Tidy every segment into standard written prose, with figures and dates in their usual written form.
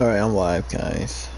Alright, I'm live, guys.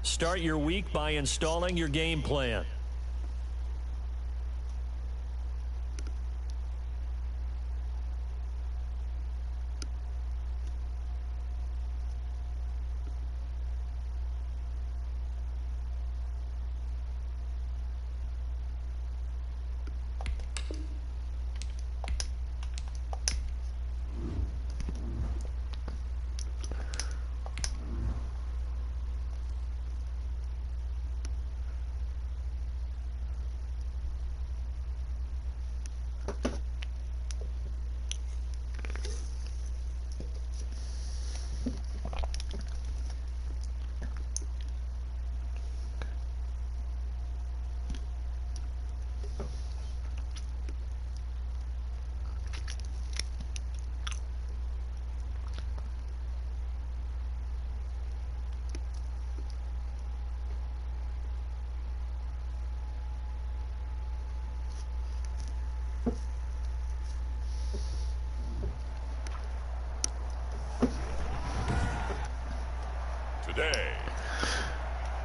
Start your week by installing your game plan. Today,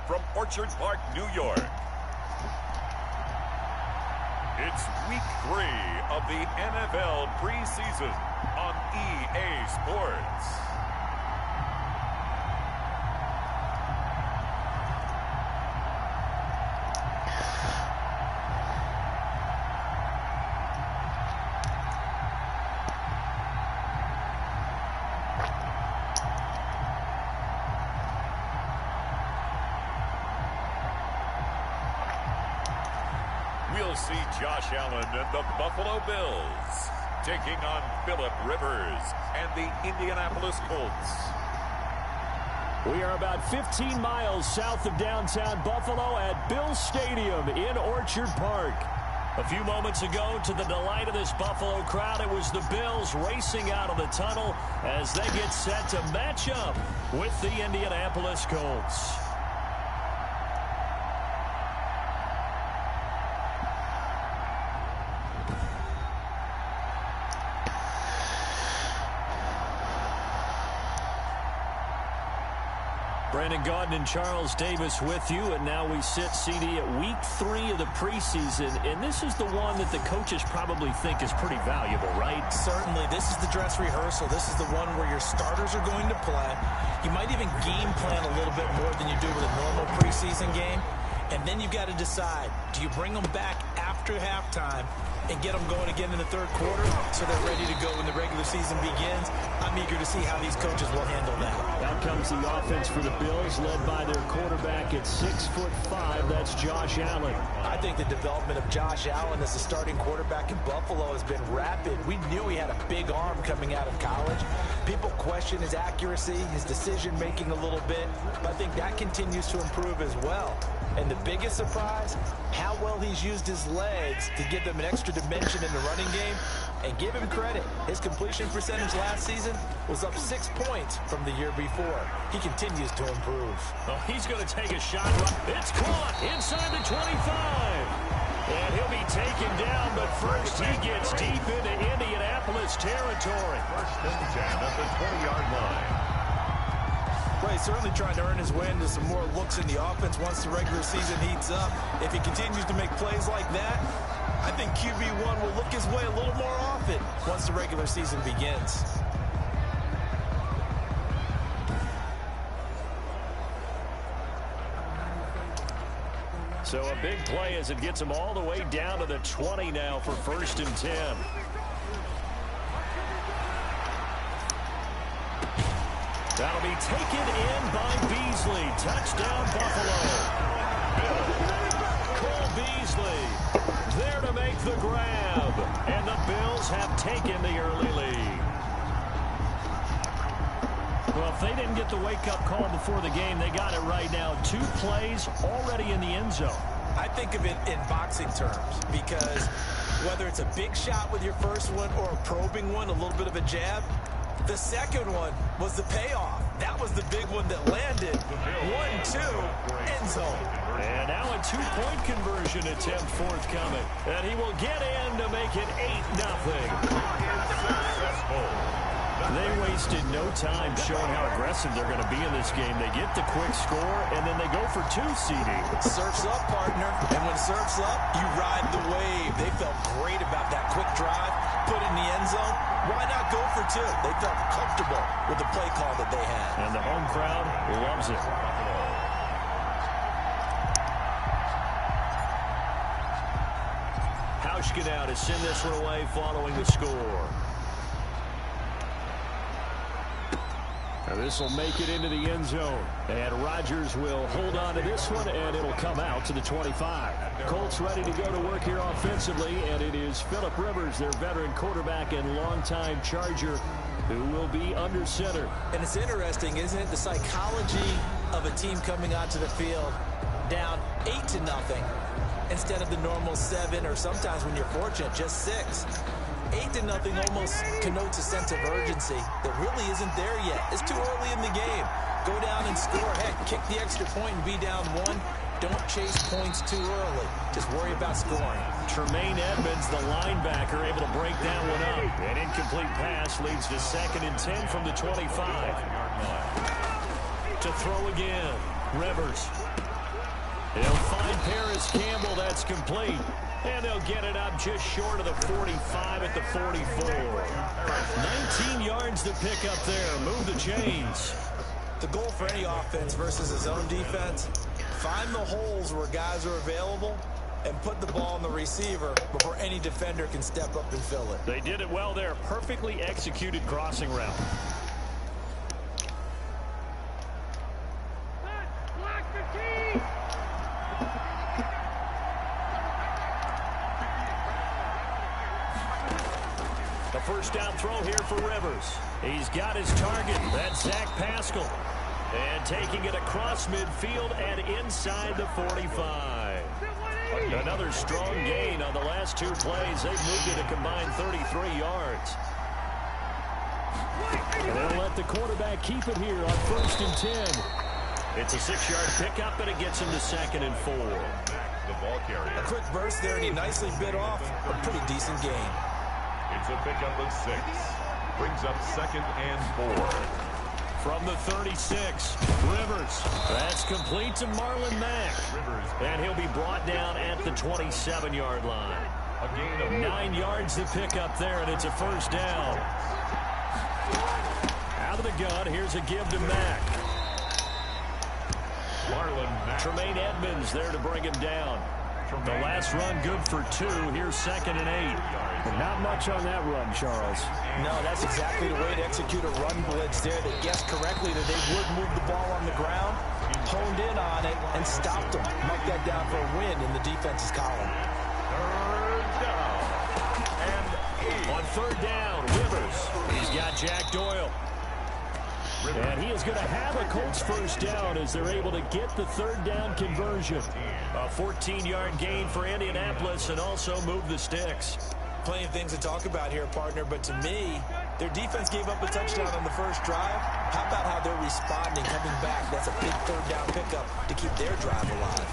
from Orchard Park, New York, it's week 3 of the NFL preseason on EA Sports. We'll see Josh Allen and the Buffalo Bills taking on Phillip Rivers and the Indianapolis Colts. We are about 15 miles south of downtown Buffalo at Bills Stadium in Orchard Park. A few moments ago, to the delight of this Buffalo crowd, it was the Bills racing out of the tunnel as they get set to match up with the Indianapolis Colts. Brandon Gaudin and Charles Davis with you, and now we sit, CD, at week 3 of the preseason, and this is the one that the coaches probably think is pretty valuable, right? Certainly. This is the dress rehearsal. This is the one where your starters are going to play. You might even game plan a little bit more than you do with a normal preseason game, and then you've got to decide, do you bring them back after halftime and get them going again in the third quarter so they're ready to go when the regular season begins? I'm eager to see how these coaches will handle that. Out comes the offense for the Bills, led by their quarterback at 6'5". That's Josh Allen. I think the development of Josh Allen as the starting quarterback in Buffalo has been rapid. We knew he had a big arm coming out of college. People question his accuracy, his decision-making a little bit, but I think that continues to improve as well. And the biggest surprise, how well he's used his legs to give them an extra dimension in the running game. And give him credit, his completion percentage last season was up 6 points from the year before. He continues to improve. Oh, he's going to take a shot. It's caught inside the 25. And he'll be taken down, but first he gets deep into Indianapolis territory. First and 10 at the 20-yard line. Well, he's certainly trying to earn his way into some more looks in the offense once the regular season heats up. If he continues to make plays like that, I think QB1 will look his way a little more often once the regular season begins. So a big play as it gets him all the way down to the 20 now for 1st and 10. That'll be taken in by Beasley. Touchdown, Buffalo. Cole Beasley there to make the grab. And the Bills have taken the early lead. Well, if they didn't get the wake-up call before the game, they got it right now. 2 plays already in the end zone. I think of it in boxing terms because whether it's a big shot with your first one or a probing one, a little bit of a jab, the second one was the payoff. That was the big one that landed. 1-2, end zone. And now a 2-point conversion attempt forthcoming. And he will get in to make it 8-0. Successful. They wasted no time showing how aggressive they're going to be in this game. They get the quick score, and then they go for 2, CD. Surf's up, partner. And when surf's up, you ride the wave. They felt great about that quick drive, put in the end zone. Why not go for 2? They felt comfortable with the play call that they had. And the home crowd loves it. Hauschka now to send this one away following the score. This will make it into the end zone. And Rodgers will hold on to this one, and it'll come out to the 25. Colts ready to go to work here offensively, and it is Phillip Rivers, their veteran quarterback and longtime Charger, who will be under center. And it's interesting, isn't it? The psychology of a team coming onto the field down 8-0 instead of the normal 7, or sometimes when you're fortunate, just 6. 8-0 almost connotes a sense of urgency that really isn't there yet. It's too early in the game. Go down and score. Heck, kick the extra point and be down 1. Don't chase points too early. Just worry about scoring. Tremaine Edmonds, the linebacker, able to break that one up. An incomplete pass leads to 2nd and 10 from the 25. To throw again. Rivers. He'll find Paris Campbell. That's complete. And they'll get it up just short of the 45 at the 44. 19 yards to pick up there. Move the chains. The goal for any offense versus a zone defense, find the holes where guys are available and put the ball on the receiver before any defender can step up and fill it. They did it well there. Perfectly executed crossing route. First down throw here for Rivers. He's got his target. That's Zach Pascal. And taking it across midfield and inside the 45. Another strong gain on the last 2 plays. They've moved it a combined 33 yards. And they'll let the quarterback keep it here on 1st and 10. It's a 6-yard pickup, and it gets him to 2nd and 4. The ball carrier. A quick burst there, and he nicely bit off a pretty decent gain. It's a pickup of 6. Brings up 2nd and 4. From the 36, Rivers. That's complete to Marlon Mack. And he'll be brought down at the 27-yard line. A gain of 9 yards to pick up there, and it's a 1st down. Out of the gun, here's a give to Mack. Marlon Mack. Tremaine Edmonds there to bring him down. The last run good for 2. Here's 2nd and 8. But not much on that run, Charles. No, that's exactly the way to execute a run blitz there. They guessed correctly that they would move the ball on the ground, honed in on it, and stopped them. Mark that down for a win in the defense's column. 3rd down. And 8. On 3rd down, Rivers. He's got Jack Doyle. And he is going to have a Colts 1st down as they're able to get the 3rd down conversion. A 14-yard gain for Indianapolis and also move the sticks. Plenty of things to talk about here, partner, but to me, their defense gave up a touchdown on the first drive. How about how they're responding, coming back? That's a big 3rd down pickup to keep their drive alive.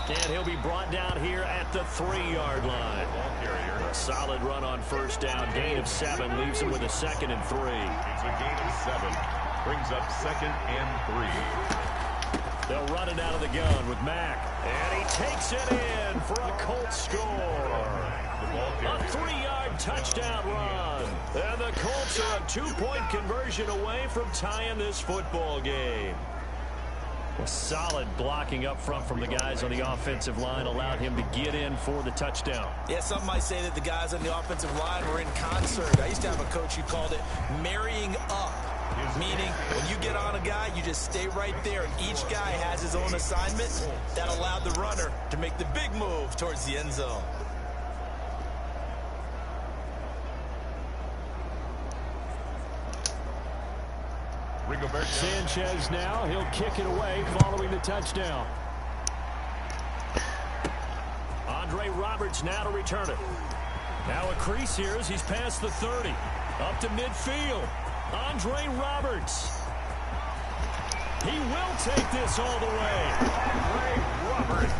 And he'll be brought down here at the 3-yard line. A solid run on 1st down. Gain of 7 leaves him with a 2nd and 3. It's a gain of 7. Brings up 2nd and 3. They'll run it out of the gun with Mack. And he takes it in for a Colts score. A 3-yard touchdown run. And the Colts are a 2-point conversion away from tying this football game. A solid blocking up front from the guys on the offensive line allowed him to get in for the touchdown. Yeah, some might say that the guys on the offensive line were in concert. I used to have a coach who called it marrying up, meaning when you get on a guy, you just stay right there, and each guy has his own assignment. That allowed the runner to make the big move towards the end zone. Sanchez now, he'll kick it away following the touchdown. Andre Roberts now to return it. Now a crease here as he's past the 30. Up to midfield. Andre Roberts. He will take this all the way. Andre Roberts.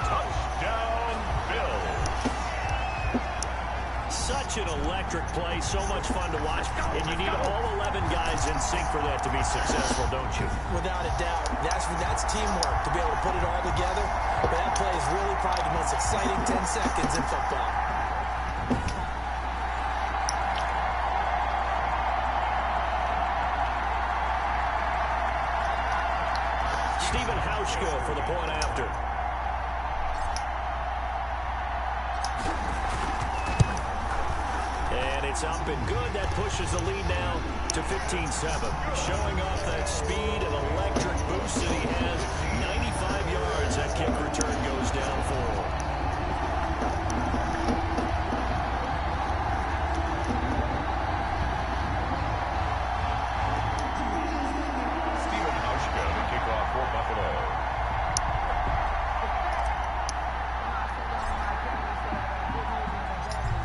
Touchdown, Bills. Such an electric play, so much fun to watch, and you need all 11 guys in sync for that to be successful, don't you? Without a doubt. That's teamwork to be able to put it all together. But that play is really probably the most exciting 10 seconds in football. Stephen Hauschka for the point after. And it's up and good. That pushes the lead now to 15-7. Showing off that speed and electric boost that he has. 95 yards. That kick return goes down for him. Stephen Hauschka, the kickoff for Buffalo.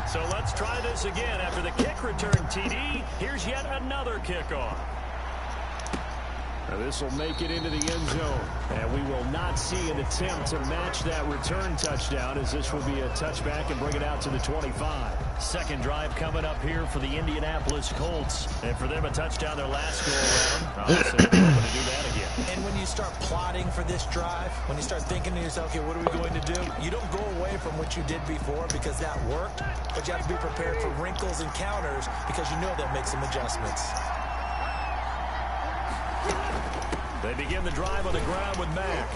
So let's try this again. After the kick return TD, here's yet another kickoff. Now this will make it into the end zone. And we will not see an attempt to match that return touchdown, as this will be a touchback and bring it out to the 25. Second drive coming up here for the Indianapolis Colts. And for them, a touchdown their last go-around. Obviously, they're going to do that again. And when you start plotting for this drive, when you start thinking to yourself, okay, what are we going to do? You don't go away from what you did before because that worked, but you have to be prepared for wrinkles and counters because you know they'll make some adjustments. They begin the drive on the ground with Mack.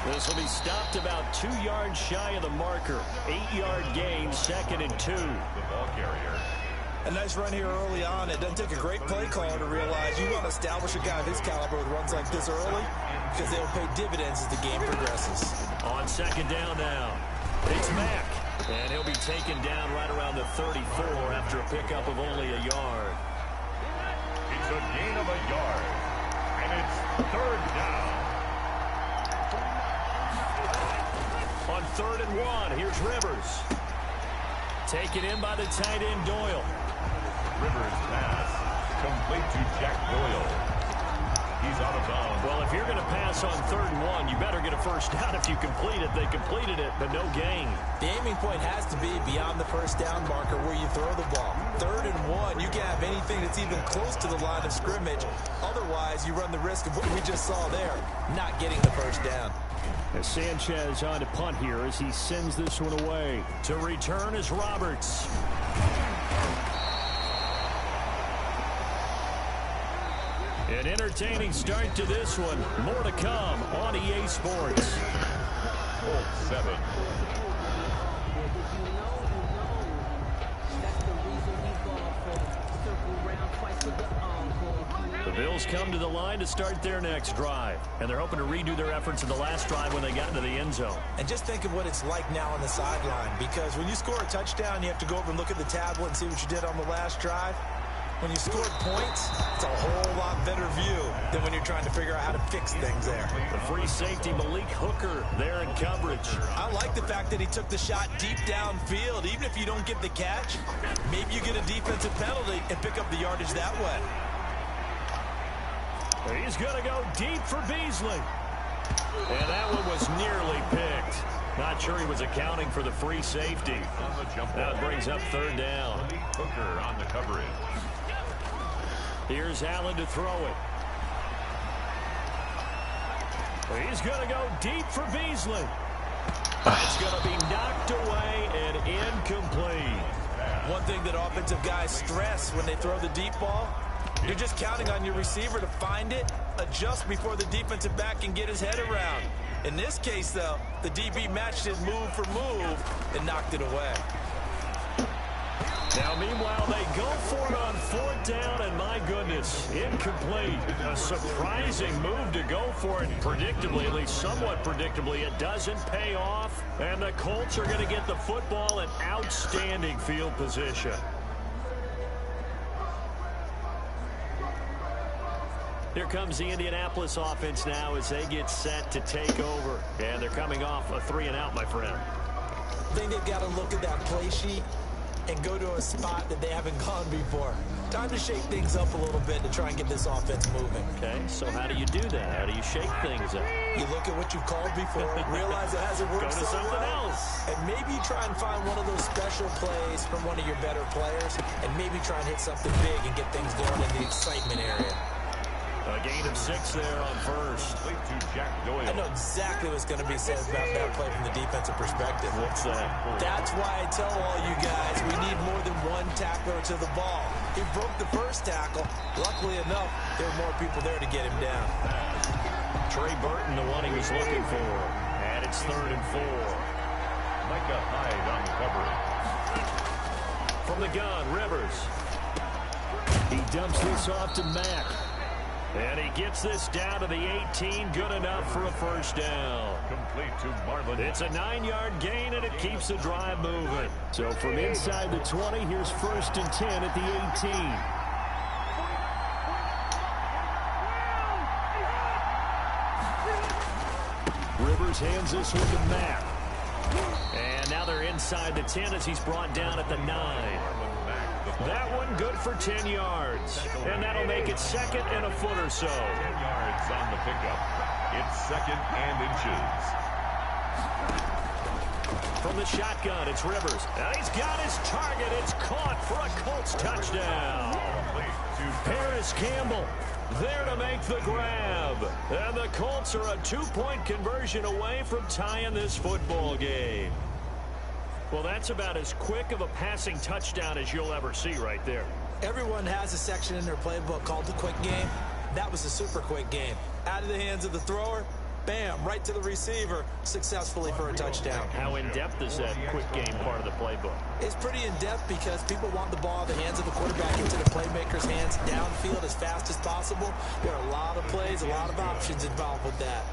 This will be stopped about 2 yards shy of the marker. 8-yard gain, 2nd and 2. The ball carrier. A nice run here early on. It doesn't take a great play caller to realize you want to establish a guy of his caliber with runs like this early because they'll pay dividends as the game progresses. On second down now, it's Mack. And he'll be taken down right around the 34 after a pickup of only a yard. It's a gain of a yard. And it's 3rd down. On 3rd and 1, here's Rivers. Taken in by the tight end Doyle. Rivers pass. Complete to Jack Doyle. He's out of bounds. Well, if you're going to pass on 3rd and 1, you better get a first down if you complete it. They completed it, but no gain. The aiming point has to be beyond the first down marker where you throw the ball. 3rd and 1, you can't have anything that's even close to the line of scrimmage. Otherwise, you run the risk of what we just saw there, not getting the first down. As Sanchez on to punt here as he sends this one away. To return is Roberts. An entertaining start to this one. More to come on EA Sports. Colts 7. The Bills come to the line to start their next drive. And they're hoping to redo their efforts in the last drive when they got into the end zone. And just think of what it's like now on the sideline. Because when you score a touchdown, you have to go over and look at the tablet and see what you did on the last drive. When you scored points, it's a whole lot better view than when you're trying to figure out how to fix things there. The free safety, Malik Hooker, there in coverage. I like the fact that he took the shot deep downfield. Even if you don't get the catch, maybe you get a defensive penalty and pick up the yardage that way. He's going to go deep for Beasley. And that one was nearly picked. Not sure he was accounting for the free safety. That brings up 3rd down. Malik Hooker on the coverage. Here's Allen to throw it. He's going to go deep for Beasley. It's going to be knocked away and incomplete. One thing that offensive guys stress when they throw the deep ball, you're just counting on your receiver to find it, adjust before the defensive back can get his head around. In this case, though, the DB matched it move for move and knocked it away. Now, meanwhile, they go for it on 4th down, and my goodness, incomplete. A surprising move to go for it. Predictably, at least somewhat predictably, it doesn't pay off, and the Colts are going to get the football in outstanding field position. Here comes the Indianapolis offense now as they get set to take over. And they're coming off a 3-and-out, my friend. I think they've got to look at that play sheet and go to a spot that they haven't gone before. Time to shake things up a little bit to try and get this offense moving. Okay, so how do you do that? How do you shake things up? You look at what you called before, realize it hasn't worked Go to so something well, else. and maybe try and find one of those special plays from one of your better players, and maybe try and hit something big and get things going in the excitement area. A gain of 6 there on first. I know exactly what's going to be said about that play from the defensive perspective. What's that? That's why I tell all you guys we need more than one tackler to the ball. He broke the first tackle. Luckily enough, there were more people there to get him down. Trey Burton, the one he was looking for. And it's 3rd and 4. Micah Hyde on the cover. From the gun, Rivers. He dumps this off to Mack. And he gets this down to the 18. Good enough for a first down. Complete to Marlon. It's a 9-yard gain, and it keeps the drive moving. So from inside the 20, here's 1st and 10 at the 18. Rivers hands this one to Mack. And now they're inside the 10 as he's brought down at the 9. That one good for 10 yards. And that'll make it 2nd and a foot or so. 10 yards on the pickup. It's 2nd and inches. From the shotgun, it's Rivers. And he's got his target. It's caught for a Colts touchdown. Paris Campbell there to make the grab. And the Colts are a 2-point conversion away from tying this football game. Well, that's about as quick of a passing touchdown as you'll ever see right there. Everyone has a section in their playbook called the quick game. That was a super quick game. Out of the hands of the thrower, bam, right to the receiver, successfully for a touchdown. How in-depth is that quick game part of the playbook? It's pretty in-depth because people want the ball in the hands of the quarterback into the playmaker's hands downfield as fast as possible. There are a lot of plays, a lot of options involved with that.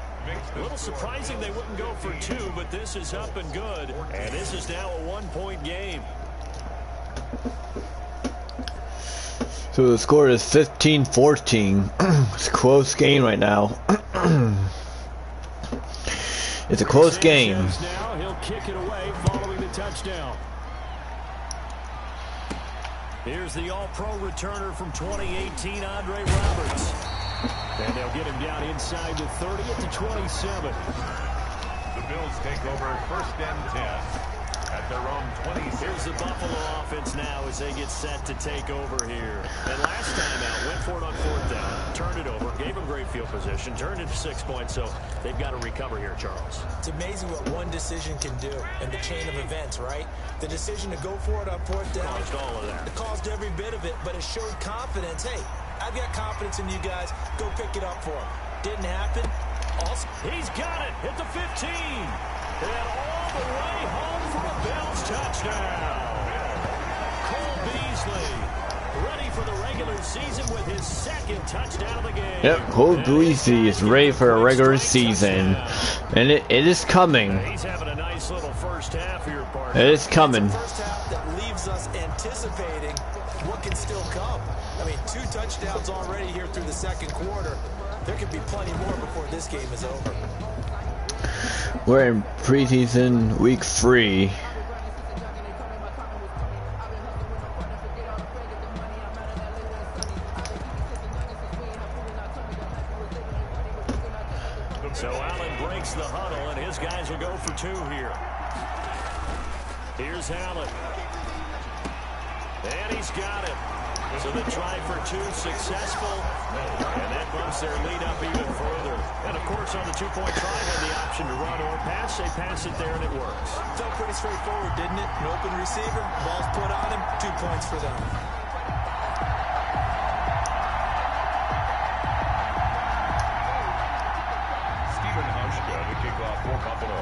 A little surprising they wouldn't go for 2, but this is up and good. And this is now a 1-point game. So the score is 15-14. It's a close game right now. It's a close game. Now he'll kick it away following the touchdown. Here's the all-pro returner from 2018, Andre Roberts. And they'll get him down inside the 30 at the 27. The Bills take over 1st and 10 at their own 26. Here's the Buffalo offense now as they get set to take over here. And last time out, went for it on 4th down, turned it over, gave him great field position, turned it to 6 points, so they've got to recover here, Charles. It's amazing what one decision can do in the chain of events, right? The decision to go for it on 4th down. Caused all of that. It caused every bit of it, but it showed confidence. Hey, I've got confidence in you guys. Go pick it up for him. Didn't happen. Also, he's got it at the 15. And all the way home for a Bills touchdown. Cole Beasley ready for the regular season with his 2nd touchdown of the game. Yep, Cole Beasley is ready for a regular season. And it is coming. He's having a nice little first half here, partner. It is coming. it's a first half that leaves us anticipating what can still come. I mean, 2 touchdowns already here through the 2nd quarter. There could be plenty more before this game is over. We're in preseason week 3. So Allen breaks the huddle, and his guys will go for 2 here. Here's Allen. And he's got it. So the try for two successful, and that bumps their lead up even further. And, of course, on the two-point try, had the option to run or pass. They pass it there, and it works. Felt pretty straightforward, didn't it? An open receiver, ball's put on him, 2 points for them. To kick off for Buffalo.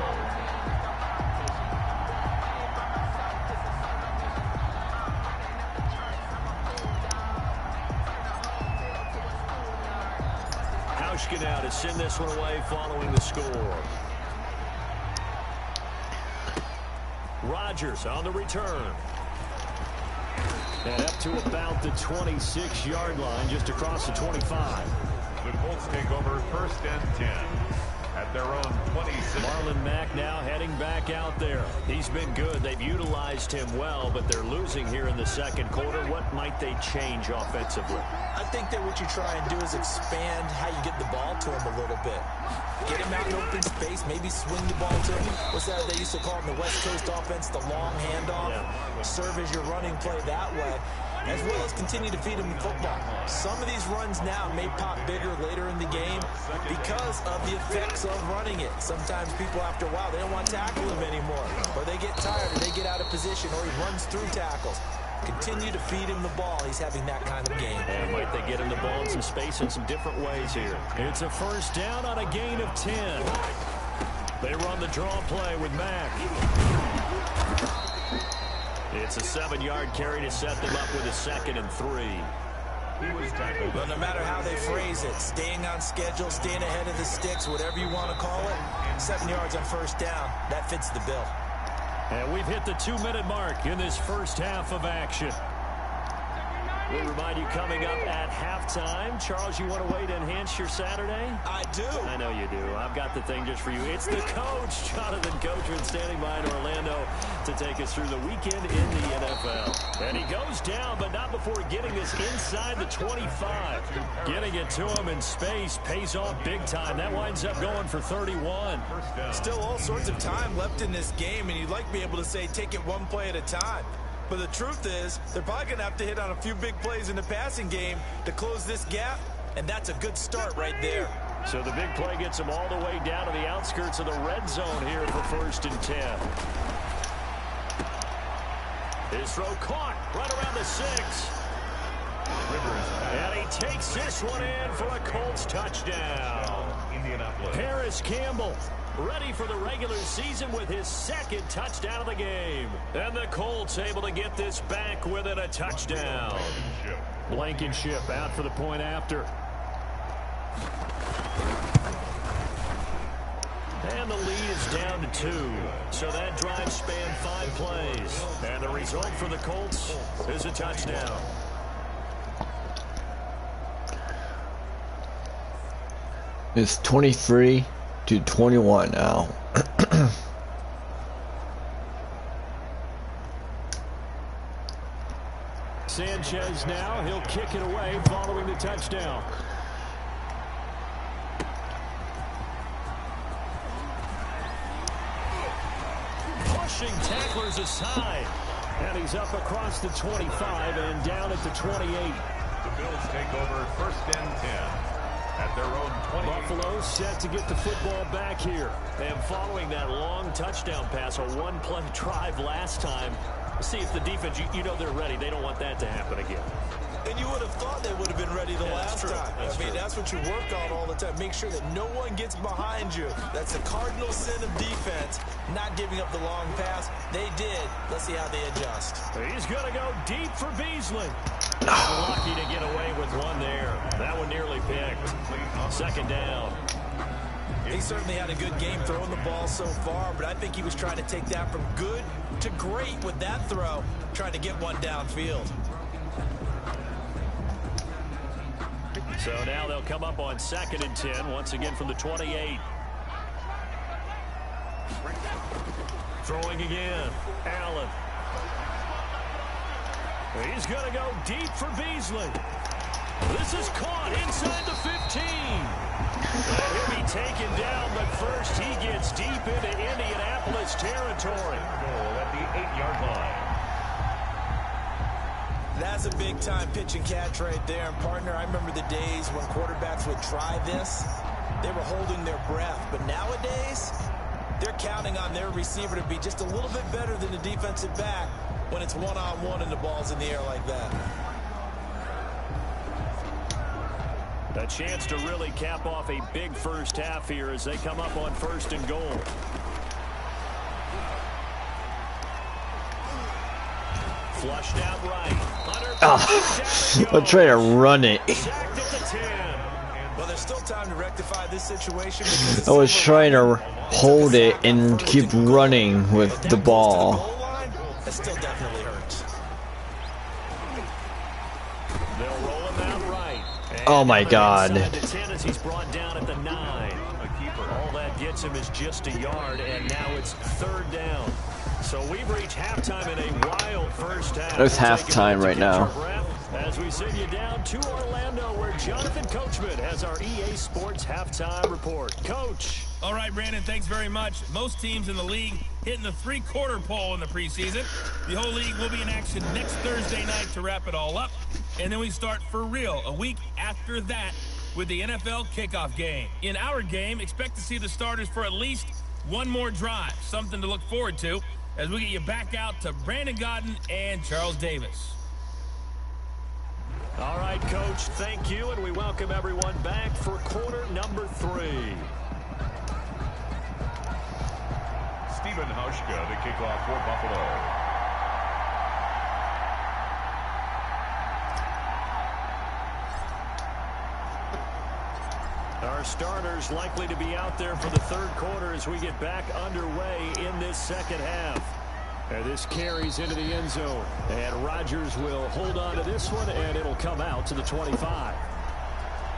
Hauschka now to send this one away following the score. Rodgers on the return. And up to about the 26-yard line, just across the 25. The Colts take over 1st and 10. At their own 26. Marlon Mack now heading back out there. He's been good. They've utilized him well, but they're losing here in the second quarter. What might they change offensively? I think that what you try and do is expand how you get the ball to him a little bit. Get him out in open space, maybe swing the ball to him. What's that they used to call in the West Coast offense, the long handoff? Yeah. Serve as your running play that way, as well as continue to feed him the football. Some of these runs now may pop bigger later in the game because of the effects of running it. Sometimes people, after a while, they don't want to tackle him anymore, or they get tired, or they get out of position, or he runs through tackles. Continue to feed him the ball. He's having that kind of game. And might they get him the ball in some space in some different ways here. It's a first down on a gain of 10. They run the draw play with Mack. It's a 7-yard carry to set them up with a 2nd and 3. Well, no matter how they phrase it, staying on schedule, staying ahead of the sticks, whatever you want to call it, 7 yards on first down, that fits the bill. And we've hit the 2-minute mark in this first half of action. We'll remind you coming up at halftime. Charles, you want a way to enhance your Saturday? I do. I know you do. I've got the thing just for you. It's the coach, Jonathan Coachman, standing by in Orlando to take us through the weekend in the NFL. And he goes down, but not before getting this inside the 25. Getting it to him in space pays off big time. That winds up going for 31. Still all sorts of time left in this game, and you'd like to be able to say take it one play at a time. But the truth is, they're probably going to have to hit on a few big plays in the passing game to close this gap, and that's a good start right there. So the big play gets them all the way down to the outskirts of the red zone here for 1st and 10. His throw caught right around the 6. And he takes this one in for a Colts touchdown. Paris Campbell ready for the regular season with his 2nd touchdown of the game. And the Colts able to get this back within a touchdown. Blankenship out for the point after. And the lead is down to 2. So that drive spanned 5 plays. And the result for the Colts is a touchdown. It's 23-21 now. Sanchez now, he'll kick it away following the touchdown. Pushing tacklers aside. And he's up across the 25 and down at the 28. The Bills take over 1st and 10. At their own 20. Buffalo set to get the football back here. And following that long touchdown pass, a 1-play drive last time, see if the defense, you know they're ready. They don't want that to happen again. And you would have thought they would have been ready the last time. That's what you work on all the time. Make sure that no one gets behind you. That's the cardinal sin of defense, not giving up the long pass. They did. Let's see how they adjust. He's going to go deep for Beasley. Lucky to get away with one there. That one nearly picked. 2nd down. He certainly had a good game throwing the ball so far, but I think he was trying to take that from good to great with that throw, trying to get one downfield. So now they'll come up on 2nd and 10, once again from the 28. Throwing again. Allen. He's going to go deep for Beasley. This is caught inside the 15. He'll be taken down, but first he gets deep into Indianapolis territory. Goal at the 8-yard line. That's a big-time pitch and catch right there. And, partner, I remember the days when quarterbacks would try this. They were holding their breath. But nowadays, they're counting on their receiver to be just a little bit better than the defensive back when it's one-on-one and the ball's in the air like that. A chance to really cap off a big first half here as they come up on 1st and goal. Flushed out right. I'm trying to run it. Well, there's still time to rectify this situation. I was trying to hold it and keep running with the ball. That still definitely hurts. They'll roll him out right. Oh my God. He's brought down at the 9. All that gets him is just a yard, and now it's 3rd down. So we've reached halftime in a wild first half. It's halftime right now. As we send you down to Orlando, where Jonathan Coachman has our EA Sports halftime report. Coach. All right, Brandon, thanks very much. Most teams in the league hitting the 3/4 pole in the preseason. The whole league will be in action next Thursday night to wrap it all up. And then we start for real a week after that with the NFL kickoff game. In our game, expect to see the starters for at least one more drive. Something to look forward to as we get you back out to Brandon Godden and Charles Davis. All right, Coach, thank you, and we welcome everyone back for quarter number 3. Stephen Hauschka, the kickoff for Buffalo. Our starters likely to be out there for the 3rd quarter as we get back underway in this 2nd half. And this carries into the end zone. And Rodgers will hold on to this one, and it'll come out to the 25.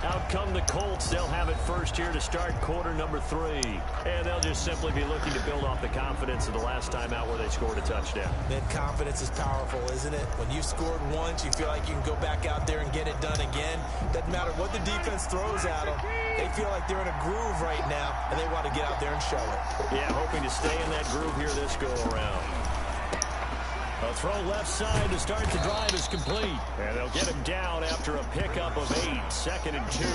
Out come the Colts. They'll have it first here to start quarter number 3. And they'll just simply be looking to build off the confidence of the last time out where they scored a touchdown. That confidence is powerful, isn't it? When you scored once, you feel like you can go back out there and get it done again. Doesn't matter what the defense throws at them. They feel like they're in a groove right now, and they want to get out there and show it. Yeah, hoping to stay in that groove here this go-around. A throw left side to start the drive is complete. And they'll get him down after a pickup of 8. 2nd and 2.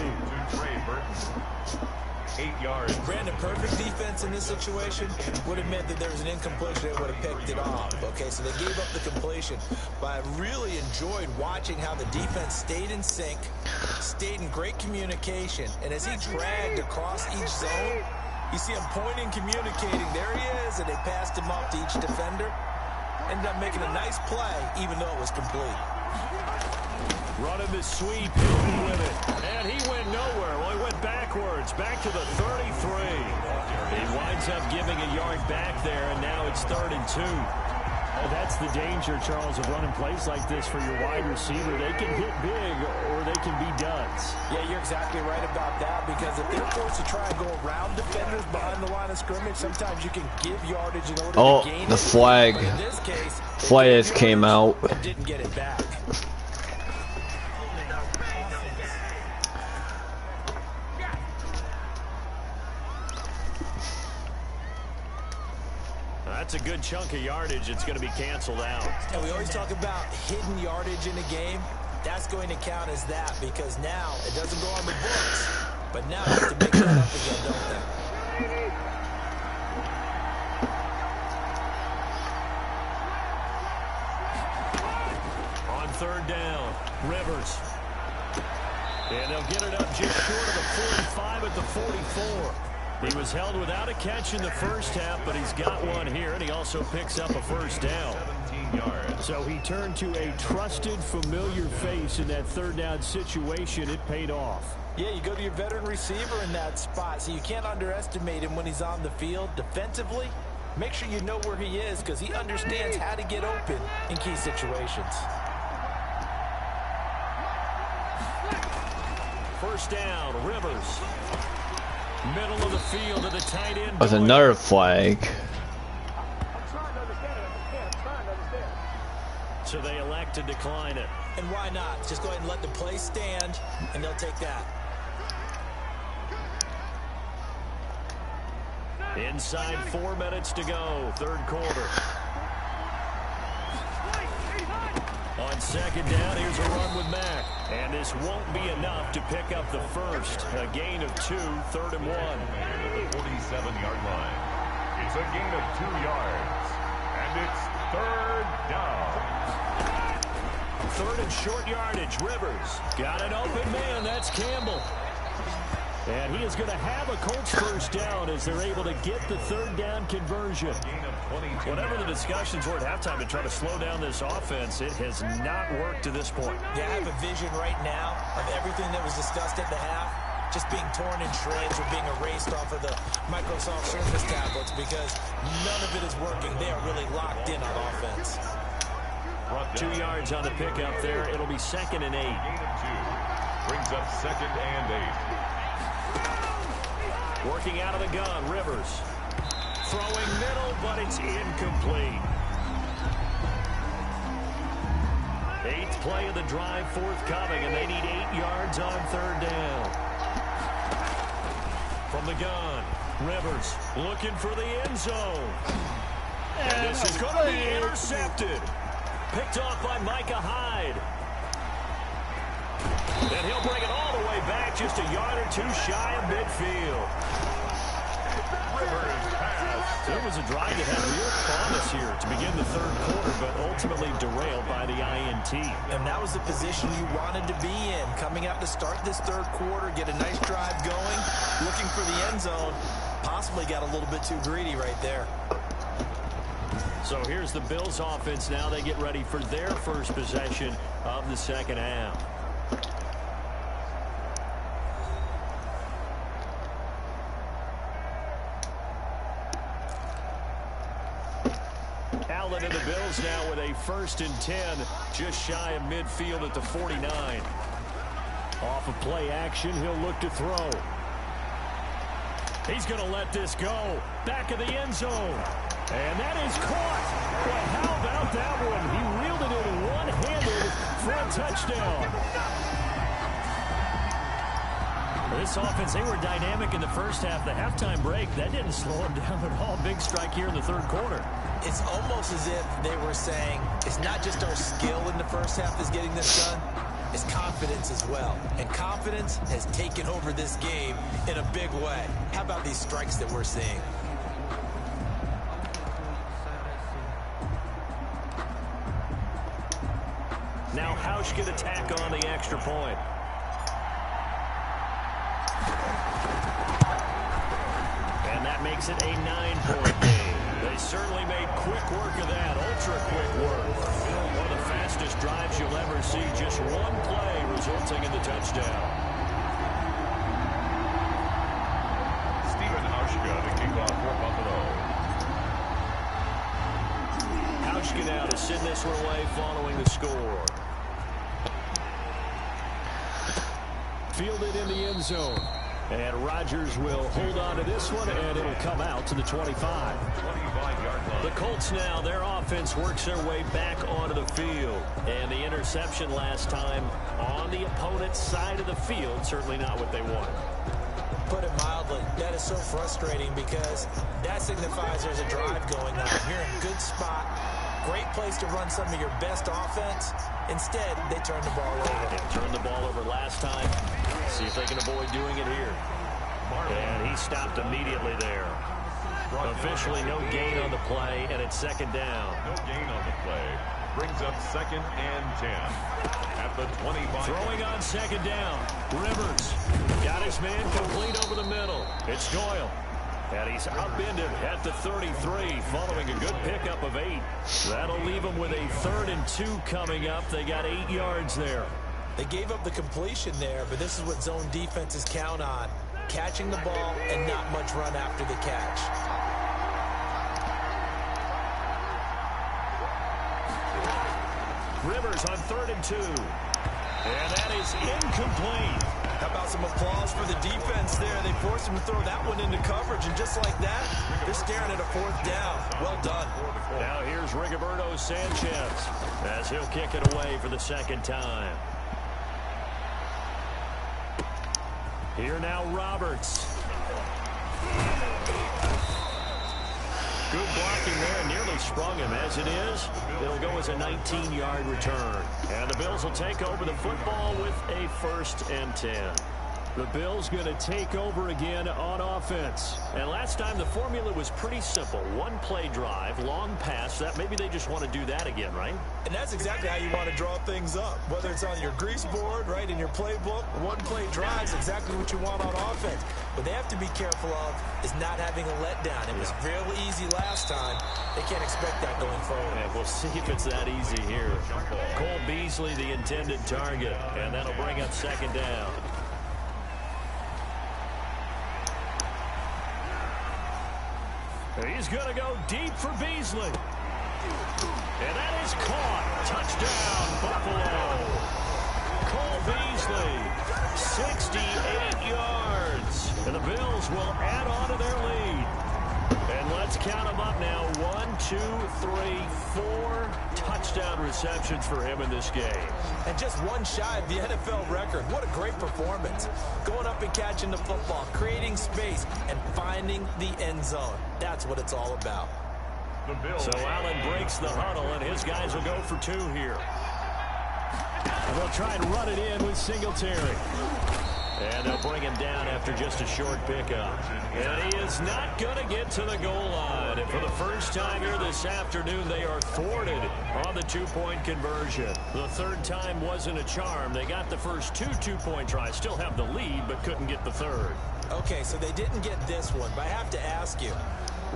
8 yards. Brandon, perfect defense in this situation would have meant that there was an incompletion. They would have picked it off. Okay, so they gave up the completion. But I really enjoyed watching how the defense stayed in sync, stayed in great communication. And as he dragged across each zone, you see him pointing, communicating. There he is, and they passed him off to each defender. Ended up making a nice play, even though it was complete. Running the sweep with it. And he went nowhere. Well, he went backwards. Back to the 33. He winds up giving a yard back there, and now it's 3rd and 2. Oh, that's the danger, Charles, of running plays like this for your wide receiver. They can hit big, or they can be duds. Yeah, you're exactly right about that, because if they're forced to try and go around defenders behind the line of scrimmage, sometimes you can give yardage in order to gain the flag. In this case, Flag came out. And didn't get it back. That's a good chunk of yardage. It's going to be canceled out. And we always talk about hidden yardage in a game. That's going to count as that, because now it doesn't go on the books. But now you have to make that up again, don't they? On 3rd down, Rivers. And they'll get it up just short of the 45 at the 44. He was held without a catch in the first half, but he's got one here, and he also picks up a 1st down. 17 yards. So he turned to a trusted, familiar face in that 3rd down situation. It paid off. Yeah, you go to your veteran receiver in that spot, so you can't underestimate him when he's on the field. Defensively, make sure you know where he is, because he understands how to get open in key situations. 1st down, Rivers. Middle of the field to the tight end. That's another flag. So they elect to decline it. And why not? Just go ahead and let the play stand, and they'll take that. Inside 4 minutes to go, 3rd quarter. On second down. Here's a run with Mack. And this won't be enough to pick up the first. A gain of 2, 3rd and 1. At the 47-yard line. It's a gain of 2 yards. And it's 3rd down. 3rd and short yardage. Rivers got an open man. That's Campbell. And he is going to have a Colts first down as they're able to get the 3rd down conversion. Whatever the discussions were at halftime to try to slow down this offense, it has not worked to this point. Yeah, I have a vision right now of everything that was discussed at the half just being torn in shreds or being erased off of the Microsoft Surface tablets because none of it is working. They are really locked in on offense. 2 yards on the pickup there. It'll be 2nd and 8. Gain of 2. Brings up 2nd and 8. Working out of the gun, Rivers. Throwing middle, but it's incomplete. 8th play of the drive forthcoming, and they need 8 yards on 3rd down. From the gun, Rivers looking for the end zone. And this is going to be intercepted. Picked off by Micah Hyde. And he'll bring it all the way back, just a yard or 2 shy of midfield. There was a drive that had real promise here to begin the 3rd quarter, but ultimately derailed by the INT. And that was the position you wanted to be in. Coming out to start this 3rd quarter, get a nice drive going, looking for the end zone. Possibly got a little bit too greedy right there. So here's the Bills offense now. They get ready for their first possession of the 2nd half. Allen and the Bills now with a 1st and 10, just shy of midfield at the 49. Off of play action, he'll look to throw. He's going to let this go. Back of the end zone. And that is caught. Well, how about that one? He reeled it in one-handed for a touchdown. This offense, they were dynamic in the first half. The halftime break, that didn't slow them down at all. Big strike here in the 3rd quarter. It's almost as if they were saying, it's not just our skill in the first half that's getting this done, it's confidence as well. And confidence has taken over this game in a big way. How about these strikes that we're seeing? Now Housh can attack on the extra point. And that makes it a 9-point game. They certainly made quick work of that, ultra quick work. One of the fastest drives you'll ever see, just one play resulting in the touchdown. Stephen Hauschka to kick off for Buffalo. Hauschka now to send this one away following the score. Fielded in the end zone. And Rodgers will hold on to this one, and it'll come out to the 25. 25-yard line. The Colts now, their offense works their way back onto the field. And the interception last time on the opponent's side of the field, certainly not what they wanted. Put it mildly, that is so frustrating because that signifies there's a drive going on. You're in a good spot. Great place to run some of your best offense. Instead, they turn the ball over. They turned the ball over last time. See if they can avoid doing it here. And he stopped immediately there. Officially no gain on the play, and it's 2nd down. No gain on the play. Brings up 2nd and 10. At the 25. Throwing on 2nd down. Rivers got his man complete over the middle. It's Doyle. And he's upended at the 33 following a good pickup of 8. That'll leave him with a 3rd and 2 coming up. They got 8 yards there. They gave up the completion there, but this is what zone defenses count on. Catching the ball and not much run after the catch. Rivers on 3rd and 2. And that is incomplete. How about some applause for the defense there? They forced him to throw that one into coverage, and just like that, they're staring at a 4th down. Well done. Now here's Rigoberto Sanchez as he'll kick it away for the 2nd time. Here now Roberts. Good blocking there, nearly sprung him. As it is, it'll go as a 19-yard return. And the Bills will take over the football with a 1st and 10. The Bills going to take over again on offense. And last time the formula was pretty simple. One play drive, long pass. That maybe they just want to do that again, right? And that's exactly how you want to draw things up. Whether it's on your grease board, right, in your playbook, one play drive is exactly what you want on offense. What they have to be careful of is not having a letdown. It was real easy last time. They can't expect that going forward. And we'll see if it's that easy here. Cole Beasley, the intended target. And that'll bring up 2nd down. He's going to go deep for Beasley. And that is caught. Touchdown, Buffalo. Cole Beasley, 68 yards. And the Bills will add on to their lead. And let's count them up now. 1, 2, 3, 4 touchdown receptions for him in this game. And just one shy of the NFL record. What a great performance. Going up and catching the football, creating space, and finding the end zone. That's what it's all about. So Allen breaks the huddle, and his guys will go for 2 here. And they'll try and run it in with Singletary. And they'll bring him down after just a short pickup. And he is not going to get to the goal line. And for the first time here this afternoon, they are thwarted on the 2-point conversion. The 3rd time wasn't a charm. They got the first 2 2-point tries. Still have the lead, but couldn't get the 3rd. Okay, so they didn't get this one, but I have to ask you,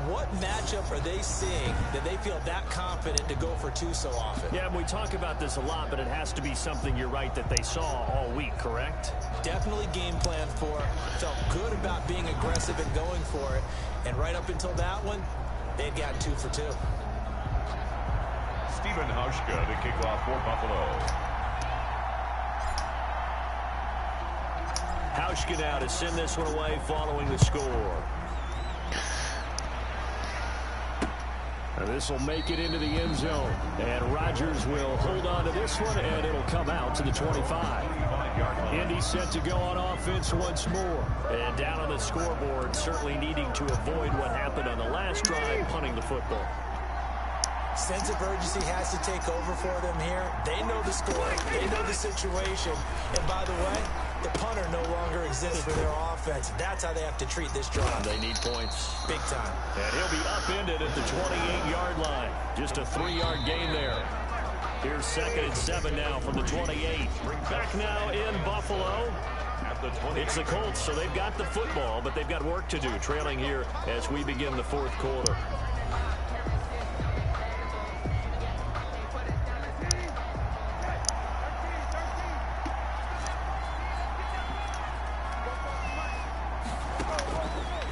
what matchup are they seeing that they feel that confident to go for 2 so often? Yeah, we talk about this a lot, but it has to be something, you're right, that they saw all week, correct? Definitely game plan for. Felt good about being aggressive and going for it. And right up until that one, they'd gotten 2 for 2. Stephen Hauschka to kick off for Buffalo. Hauschka now to send this one away following the score. And this will make it into the end zone. And Rodgers will hold on to this one, and it'll come out to the 25. Indy set to go on offense once more. And down on the scoreboard, certainly needing to avoid what happened on the last drive, punting the football. Sense of urgency has to take over for them here. They know the score. They know the situation. And by the way, the punter no longer exists for their offense. That's how they have to treat this drive. They need points. Big time. And he'll be upended at the 28-yard line. Just a 3-yard gain there. Here's 2nd and 7 now from the 28. Back now in Buffalo. It's the Colts, so they've got the football, but they've got work to do, trailing here as we begin the 4th quarter.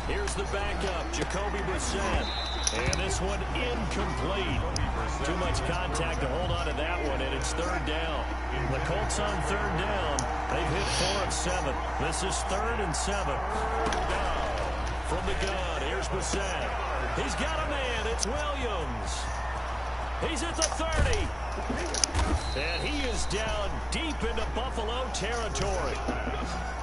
Here's the backup, Jacoby Brissett. And this one incomplete. Too much contact to hold on to that one, and it's 3rd down. The Colts on 3rd down. They've hit 4 of 7. This is 3rd and 7. From the gun, here's Brissett. He's got a man. It's Williams. He's at the 30. And he is down deep into Buffalo territory.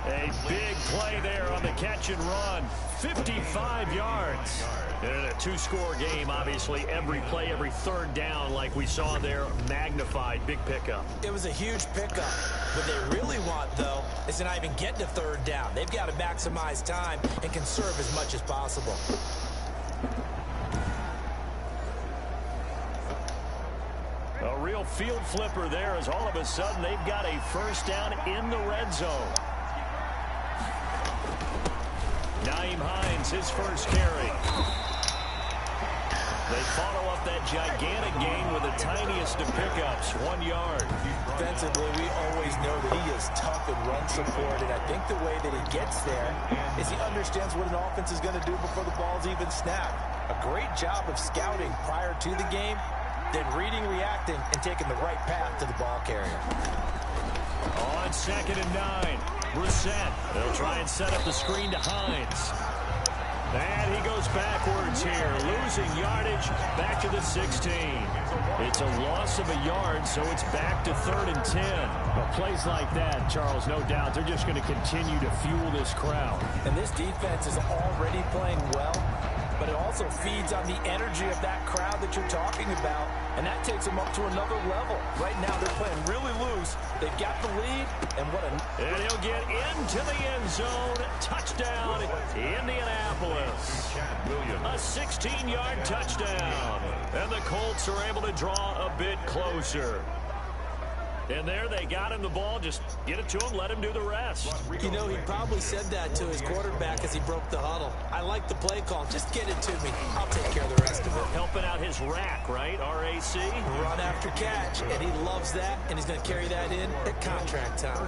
A big play there on the catch and run. 55 yards. In a 2-score game, obviously, every play, every 3rd down, like we saw there, magnified. Big pickup. It was a huge pickup. What they really want, though, is to not even get to 3rd down. They've got to maximize time and conserve as much as possible. A real field flipper there as all of a sudden they've got a 1st down in the red zone. Nyheim Hines, his first carry. They follow up that gigantic gain with the tiniest of pickups, 1 yard. Defensively, we always know that he is tough in run support, and I think the way that he gets there is he understands what an offense is going to do before the ball's even snapped. A great job of scouting prior to the game, then reading, reacting, and taking the right path to the ball carrier. On 2nd and 9, Brissett. They'll try and set up the screen to Hines. And he goes backwards here, losing yardage back to the 16. It's a loss of a yard, so it's back to 3rd and 10. But plays like that, Charles, no doubt, they're just going to continue to fuel this crowd. And this defense is already playing well. but it also feeds on the energy of that crowd that you're talking about, and that takes them up to another level. Right now, they're playing really loose. They've got the lead, and And he'll get into the end zone. Touchdown, Indianapolis. A 16-yard touchdown. And the Colts are able to draw a bit closer. And there they got him the ball. Just get it to him, let him do the rest. You know, he probably said that to his quarterback as he broke the huddle. I like the play call. Just get it to me. I'll take care of the rest of it. Helping out his rack, right? RAC. Run after catch, and he loves that, and he's going to carry that in at contract time.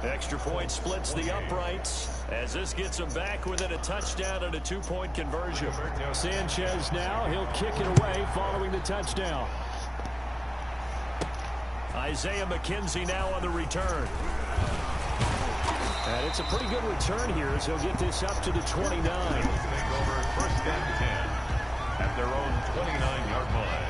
Extra point splits the uprights as this gets him back within a touchdown and a two-point conversion. Sanchez now, he'll kick it away following the touchdown. Isaiah McKenzie now on the return. And it's a pretty good return here as he'll get this up to the 29. Take over first and 10 at their own 29-yard line.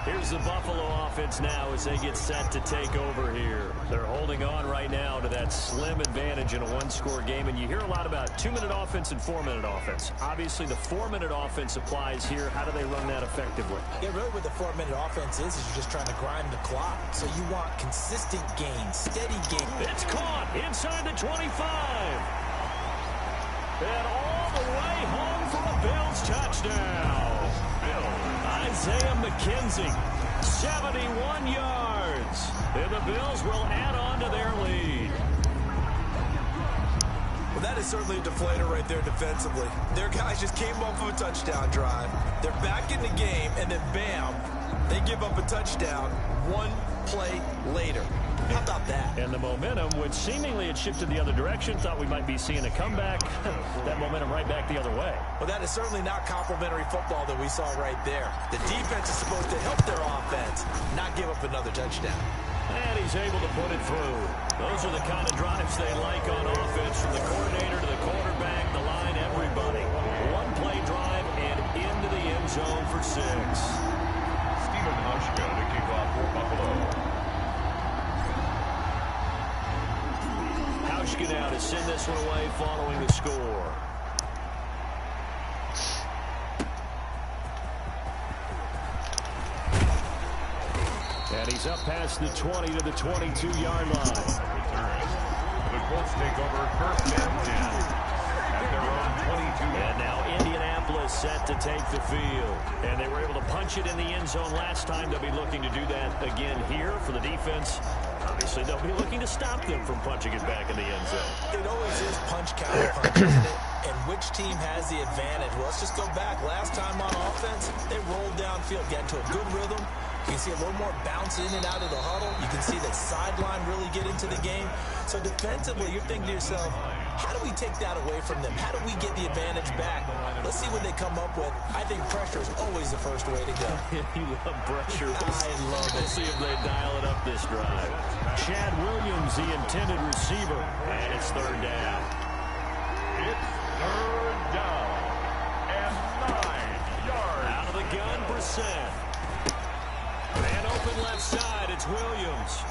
Here's the Buffalo offense now as they get set to take over here. They're holding on right now to that slim advantage in a one-score game, and you hear a lot about 2-minute offense and 4-minute offense. Obviously, the 4-minute offense applies here. How do they run that effectively? Yeah, really what the 4-minute offense is you're just trying to grind the clock. So you want consistent gains, steady gains. It's caught inside the 25. And all the way home for a Bills touchdown. Isaiah McKenzie, 71 yards. And the Bills will add on to their lead. Well, that is certainly a deflator right there defensively. Their guys just came off of a touchdown drive. They're back in the game, and then bam, they give up a touchdown one play later. How about that? And the momentum, which seemingly had shifted the other direction, thought we might be seeing a comeback. That momentum right back the other way. Well, that is certainly not complimentary football that we saw right there. The defense is supposed to help their offense, not give up another touchdown. And he's able to put it through. Those are the kind of drives they like on offense, from the coordinator to the quarterback, the line, everybody. One-play drive and into the end zone for 6. Stephen Hushka to kick off for Buffalo. Hauschka now to send this one away following the score. And he's up past the 20 to the 22-yard line. The Colts take over first and 10 at their own 22. And now Indianapolis set to take the field. And they were able to punch it in the end zone last time. They'll be looking to do that again here for the defense. Obviously, they'll be looking to stop them from punching it back in the end zone. It always is punch, counter punch, isn't it? And which team has the advantage? Well, let's just go back. Last time on offense, they rolled downfield, got into a good rhythm. You can see a little more bounce in and out of the huddle. You can see that sideline really get into the game. So defensively, you're thinking to yourself, how do we take that away from them? How do we get the advantage back? Let's see what they come up with. I think pressure is always the first way to go. You love pressure. I love it. We'll see if they dial it up this drive. Chad Williams, the intended receiver. And it's third down. It's third down and 9 yards. Out of the gun, Brissett. Man open left side, it's Williams.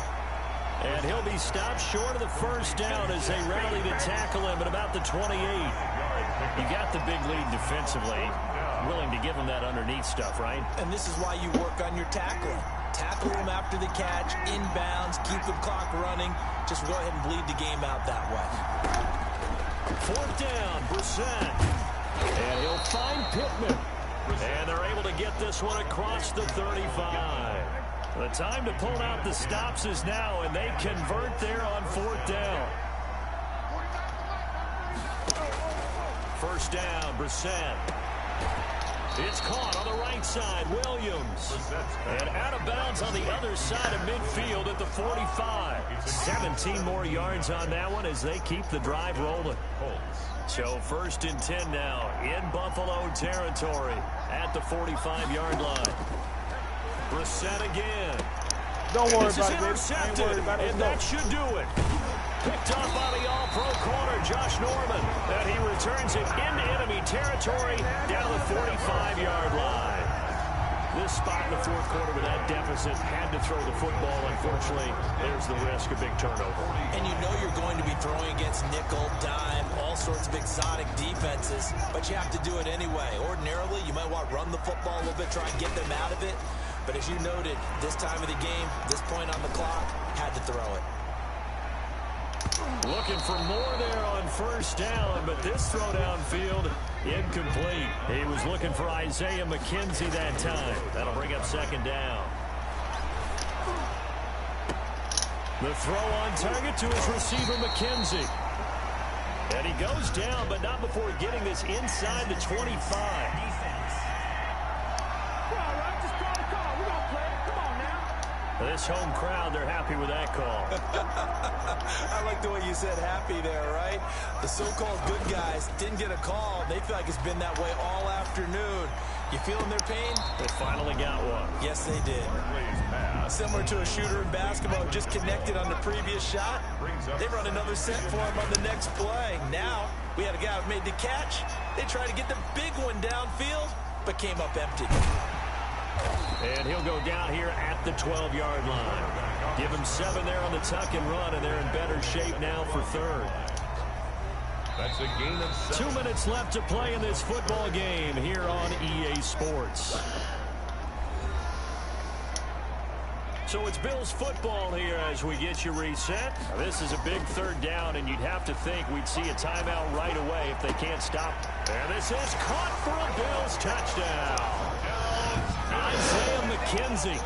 And he'll be stopped short of the first down as they rally to tackle him at about the 28. You got the big lead defensively. Willing to give him that underneath stuff, right? And this is why you work on your tackling. Tackle him after the catch, inbounds, keep the clock running. Just go ahead and bleed the game out that way. Fourth down, Brissett. And he'll find Pittman. And they're able to get this one across the 35. The time to pull out the stops is now, and they convert there on fourth down. First down, Brissett. It's caught on the right side, Williams. And out of bounds on the other side of midfield at the 45. 17 more yards on that one as they keep the drive rolling. So first and 10 now in Buffalo territory at the 45-yard line. Brissett again. Don't worry about it, baby. Ain't worried about it. And that should do it. Picked up by the all-pro corner, Josh Norman. And he returns it into enemy territory down the 45-yard line. This spot in the fourth quarter with that deficit, had to throw the football. Unfortunately, there's the risk of big turnover. And you know you're going to be throwing against nickel, dime, all sorts of exotic defenses, but you have to do it anyway. Ordinarily, you might want to run the football a little bit, try and get them out of it. But as you noted, this time of the game, this point on the clock, had to throw it. Looking for more there on first down, but this throw downfield, incomplete. He was looking for Isaiah McKenzie that time. That'll bring up second down. The throw on target to his receiver, McKenzie. And he goes down, but not before getting this inside the 25. This home crowd, they're happy with that call. I like the way you said happy there, right? The so-called good guys didn't get a call. They feel like it's been that way all afternoon. You feeling their pain? They finally got one. Yes, they did. Similar to a shooter in basketball, just connected on the previous shot. They run another set for him on the next play. Now, we had a guy who made the catch. They tried to get the big one downfield, but came up empty. And he'll go down here at the 12-yard line. Give him 7 there on the tuck and run, and they're in better shape now for third. That's a gain of 7. 2 minutes left to play in this football game here on EA Sports. So it's Bills football here as we get you reset. Now, this is a big third down, and you'd have to think we'd see a timeout right away if they can't stop. And this is caught for a Bills touchdown. Isaiah McKenzie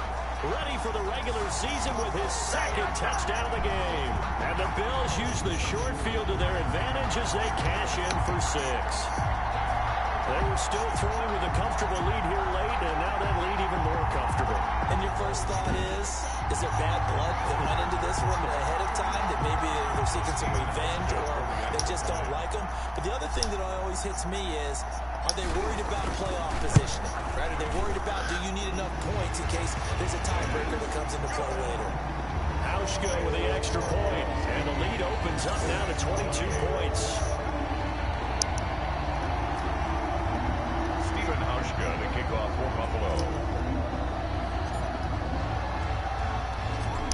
ready for the regular season with his second touchdown of the game. And the Bills use the short field to their advantage as they cash in for 6. They were still throwing with a comfortable lead here late, and now that lead even more comfortable. And your first thought is there bad blood that went into this one ahead of time, that maybe they're seeking some revenge or they just don't like them? But the other thing that always hits me is, are they worried about playoff positioning? Right? Are they worried about, do you need enough points in case there's a tiebreaker that comes into play later? Hauschka with the extra point, and the lead opens up now to 22 points. Stephen Hauschka, the kickoff for Buffalo.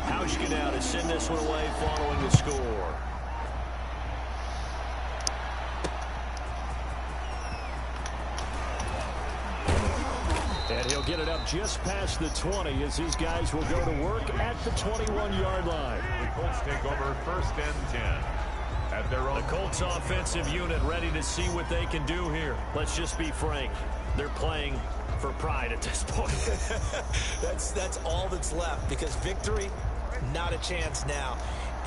Hauschka now to send this one away following the score. And he'll get it up just past the 20 as these guys will go to work at the 21-yard line. The Colts take over 1st and 10 at their own. The Colts offensive unit ready to see what they can do here. Let's just be frank. They're playing for pride at this point. That's all that's left, because victory, not a chance now.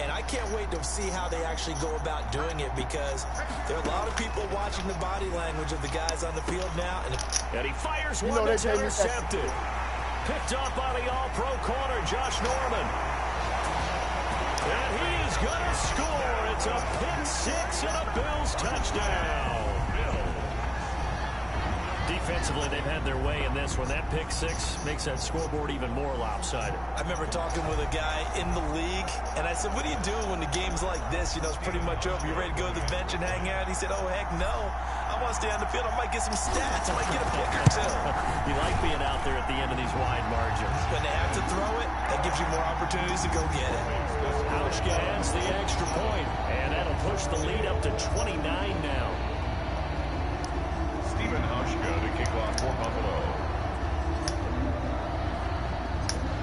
And I can't wait to see how they actually go about doing it, because there are a lot of people watching the body language of the guys on the field now. And he fires one that's intercepted. Picked up by the all-pro corner, Josh Norman. And he is going to score. It's a pick 6 and a Bills touchdown. Defensively, they've had their way in this one. That pick 6 makes that scoreboard even more lopsided. I remember talking with a guy in the league, and I said, what do you do when the game's like this? You know, it's pretty much over. You ready to go to the bench and hang out? He said, oh, heck no. I want to stay on the field. I might get some stats. I might get a pick or 2. You like being out there at the end of these wide margins. When they have to throw it, that gives you more opportunities to go get it. Hauschka adds the extra point, and that'll push the lead up to 29 now. Stephen Hauschka, the kickoff for Buffalo.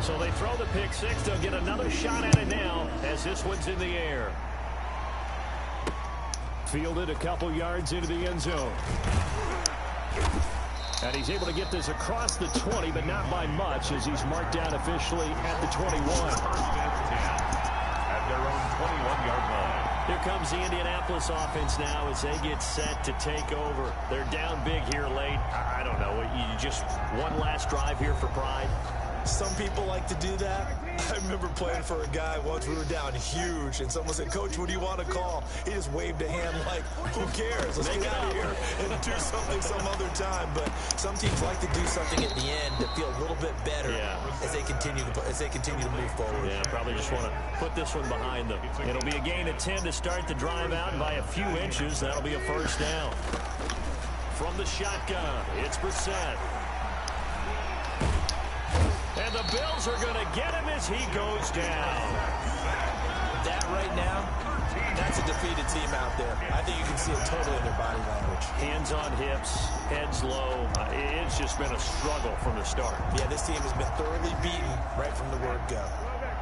So they throw the pick 6. They'll get another shot at it now as this one's in the air. Fielded a couple yards into the end zone. And he's able to get this across the 20, but not by much, as he's marked down officially at the 21. At their own 21-yard line. Here comes the Indianapolis offense now as they get set to take over. They're down big here late. I don't know. You just one last drive here for pride. Some people like to do that. I remember playing for a guy once. We were down huge, and someone said, Coach, what do you want to call? He just waved a hand like, who cares? Let's get out of here and do something some other time. But some teams like to do something at the end to feel a little bit better as they continue to move forward. Yeah, probably just want to put this one behind them. It'll be a gain of 10 to start the drive out, and by a few inches, that'll be a first down. From the shotgun, it's Brissett. And the Bills are going to get him as he goes down. That right now, that's a defeated team out there. I think you can see it totally in their body language. Hands on hips, heads low. It's just been a struggle from the start. Yeah, this team has been thoroughly beaten right from the word go.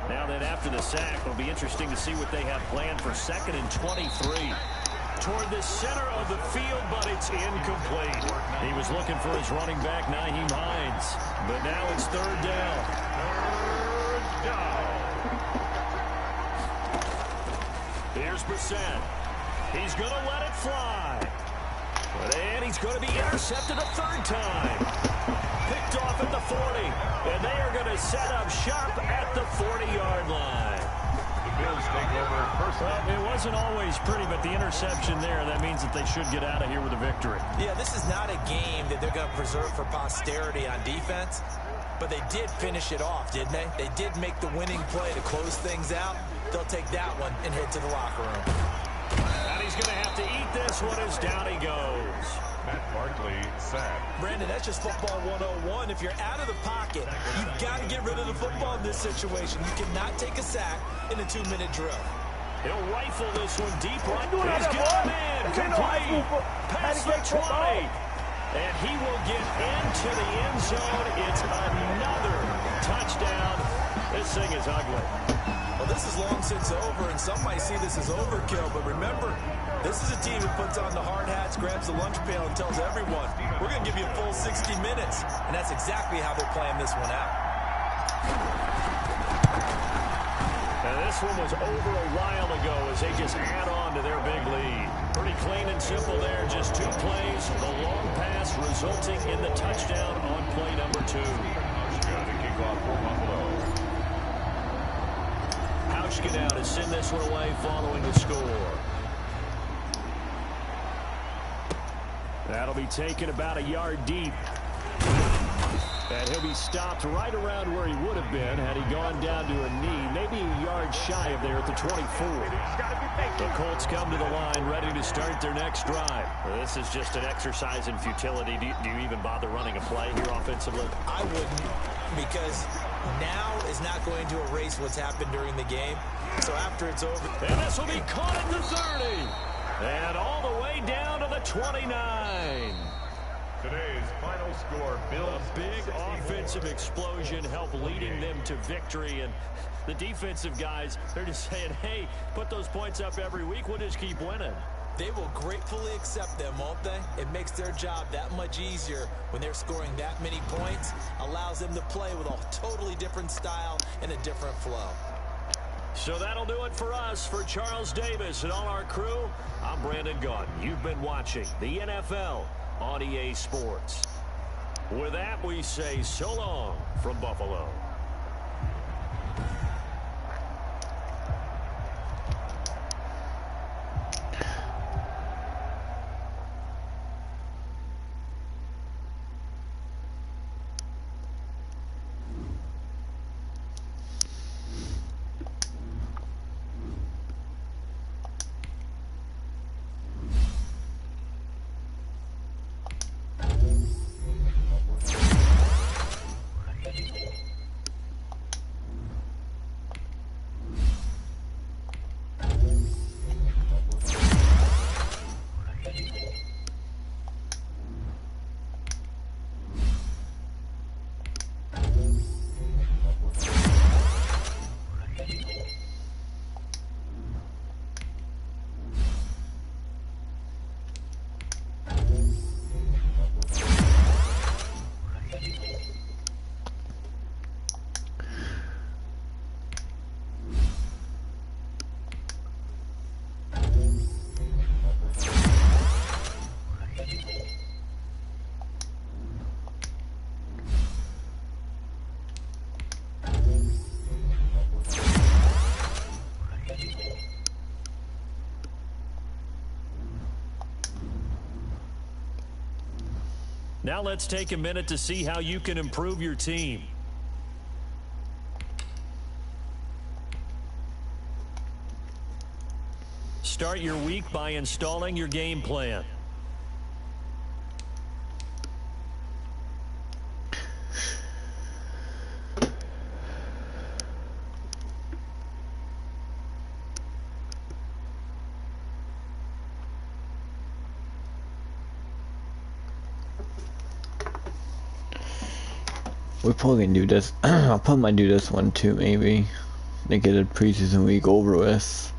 Now then, after the sack, it'll be interesting to see what they have planned for 2nd and 23. Toward the center of the field, but it's incomplete. He was looking for his running back, Nyheim Hines. But now it's 3rd down. 3rd down. Here's Brissett. He's going to let it fly. And he's going to be intercepted a 3rd time. Picked off at the 40. And they are going to set up shop at the 40-yard line. Bills take over first. Well, it wasn't always pretty, but the interception there, that means that they should get out of here with a victory. Yeah, this is not a game that they're going to preserve for posterity on defense, but they did finish it off, didn't they? They did make the winning play to close things out. They'll take that one and head to the locker room. And he's going to have to eat this one as down he goes. Matt Barkley sack. Brandon, that's just football 101. If you're out of the pocket, you've got to get rid of the football in this situation. You cannot take a sack in a 2-minute drill. He'll rifle this one deep right. He's got him in. Complete. Past the 20. And he will get into the end zone. It's another touchdown. This thing is ugly. Well, this is long since over, and some might see this as overkill. But remember, this is a team who puts on the hard hats, grabs the lunch pail, and tells everyone, we're going to give you a full 60 minutes. And that's exactly how they're playing this one out. And this one was over a while ago as they just add on to their big lead. Pretty clean and simple there. Just 2 plays. The long pass resulting in the touchdown on play number 2. Got the kickoff for Buffalo. Get out to send this one away following the score. That'll be taken about a yard deep. And he'll be stopped right around where he would have been had he gone down to a knee, maybe a yard shy of there at the 24. The Colts come to the line ready to start their next drive. Well, this is just an exercise in futility. Do you even bother running a play here offensively? I wouldn't, because now is not going to erase what's happened during the game. So after it's over. And this will be caught at the 30. And all the way down to the 29. Today's final score, Bills. A big offensive explosion helped leading them to victory. And the defensive guys, they're just saying, hey, put those points up every week. We'll just keep winning. They will gratefully accept them, won't they? It makes their job that much easier when they're scoring that many points. Allows them to play with a totally different style and a different flow. So that'll do it for us. For Charles Davis and all our crew, I'm Brandon Gaudin. You've been watching the NFL on EA Sports. With that, we say so long from Buffalo. Now let's take a minute to see how you can improve your team. Start your week by installing your game plan. We probably can do this. I'll probably do this one too, maybe. To get a preseason week over with.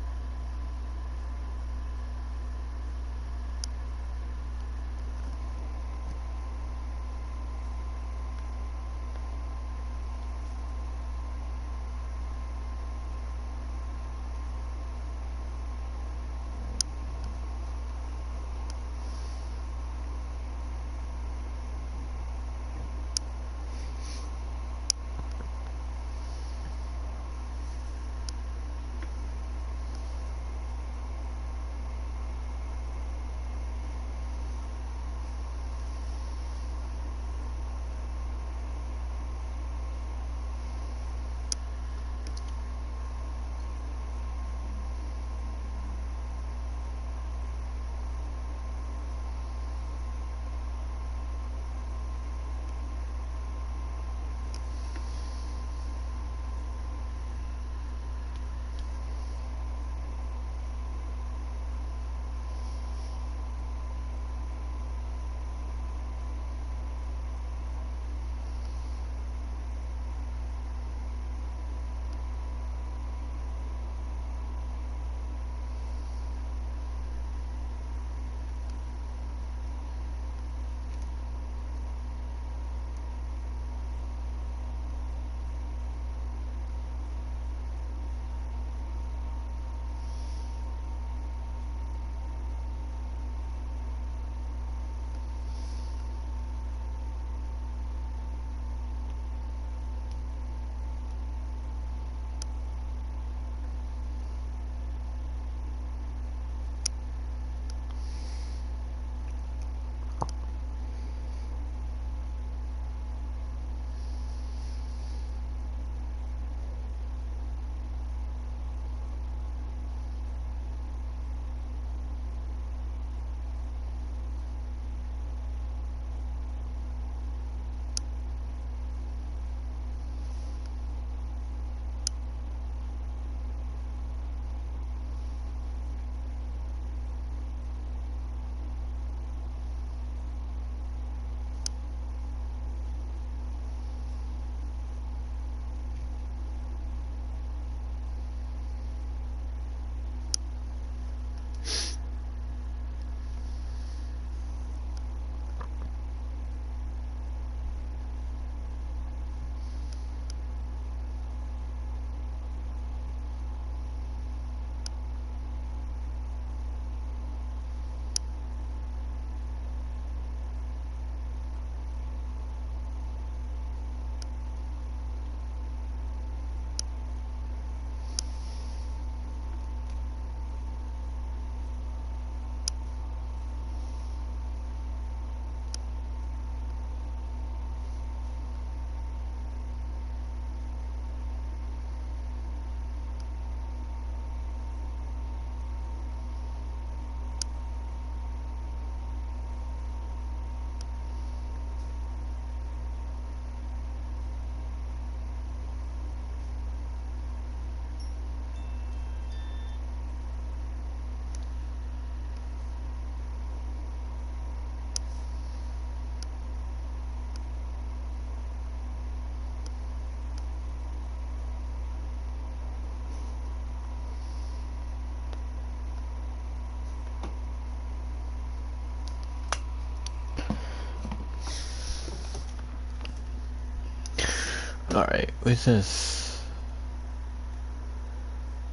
Alright, with this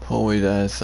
probably that's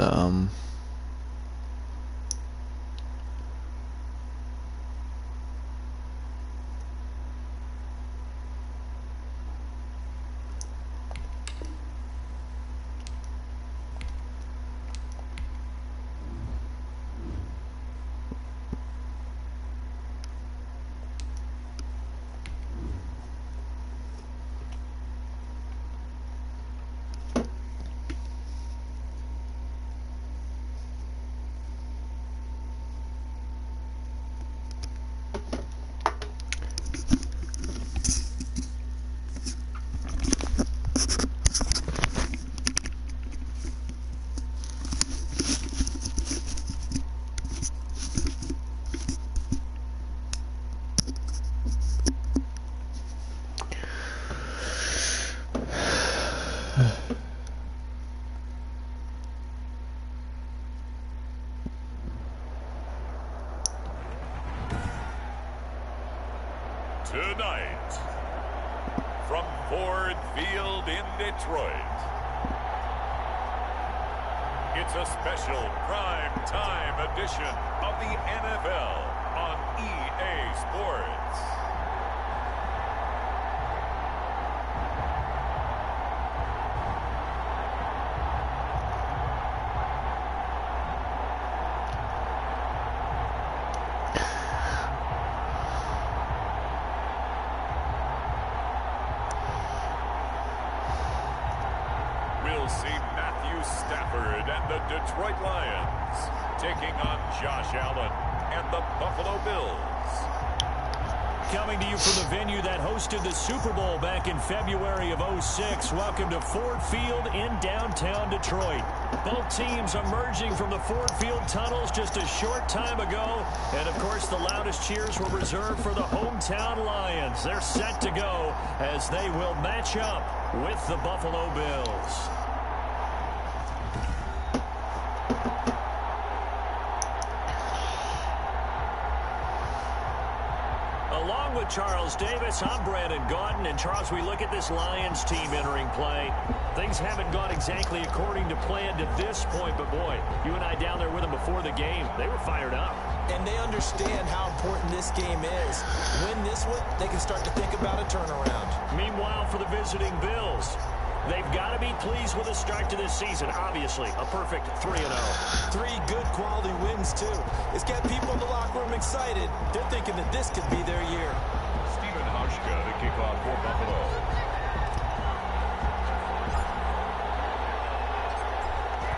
Tonight, from Ford Field in Detroit, it's a special prime time edition of the NFL on EA Sports. We'll see Matthew Stafford and the Detroit Lions taking on Josh Allen and the Buffalo Bills. Coming to you from the venue that hosted the Super Bowl back in February of '06. Welcome to Ford Field in downtown Detroit. Both teams emerging from the Ford Field tunnels just a short time ago. And, of course, the loudest cheers were reserved for the hometown Lions. They're set to go as they will match up with the Buffalo Bills. Along with Charles Davis, I'm Brandon Gaudin. And, Charles, we look at this Lions team entering play. Things haven't gone exactly according to plan to this point. But, boy, you and I down there with them before the game, they were fired up. And they understand how important this game is. Win this one, they can start to think about a turnaround. Meanwhile, for the visiting Bills, they've got to be pleased with the start to this season. Obviously, a perfect 3-0. 3 good quality wins, too. It's got people in the locker room excited. They're thinking that this could be their year. Stephen Hauschka to kick off for Buffalo.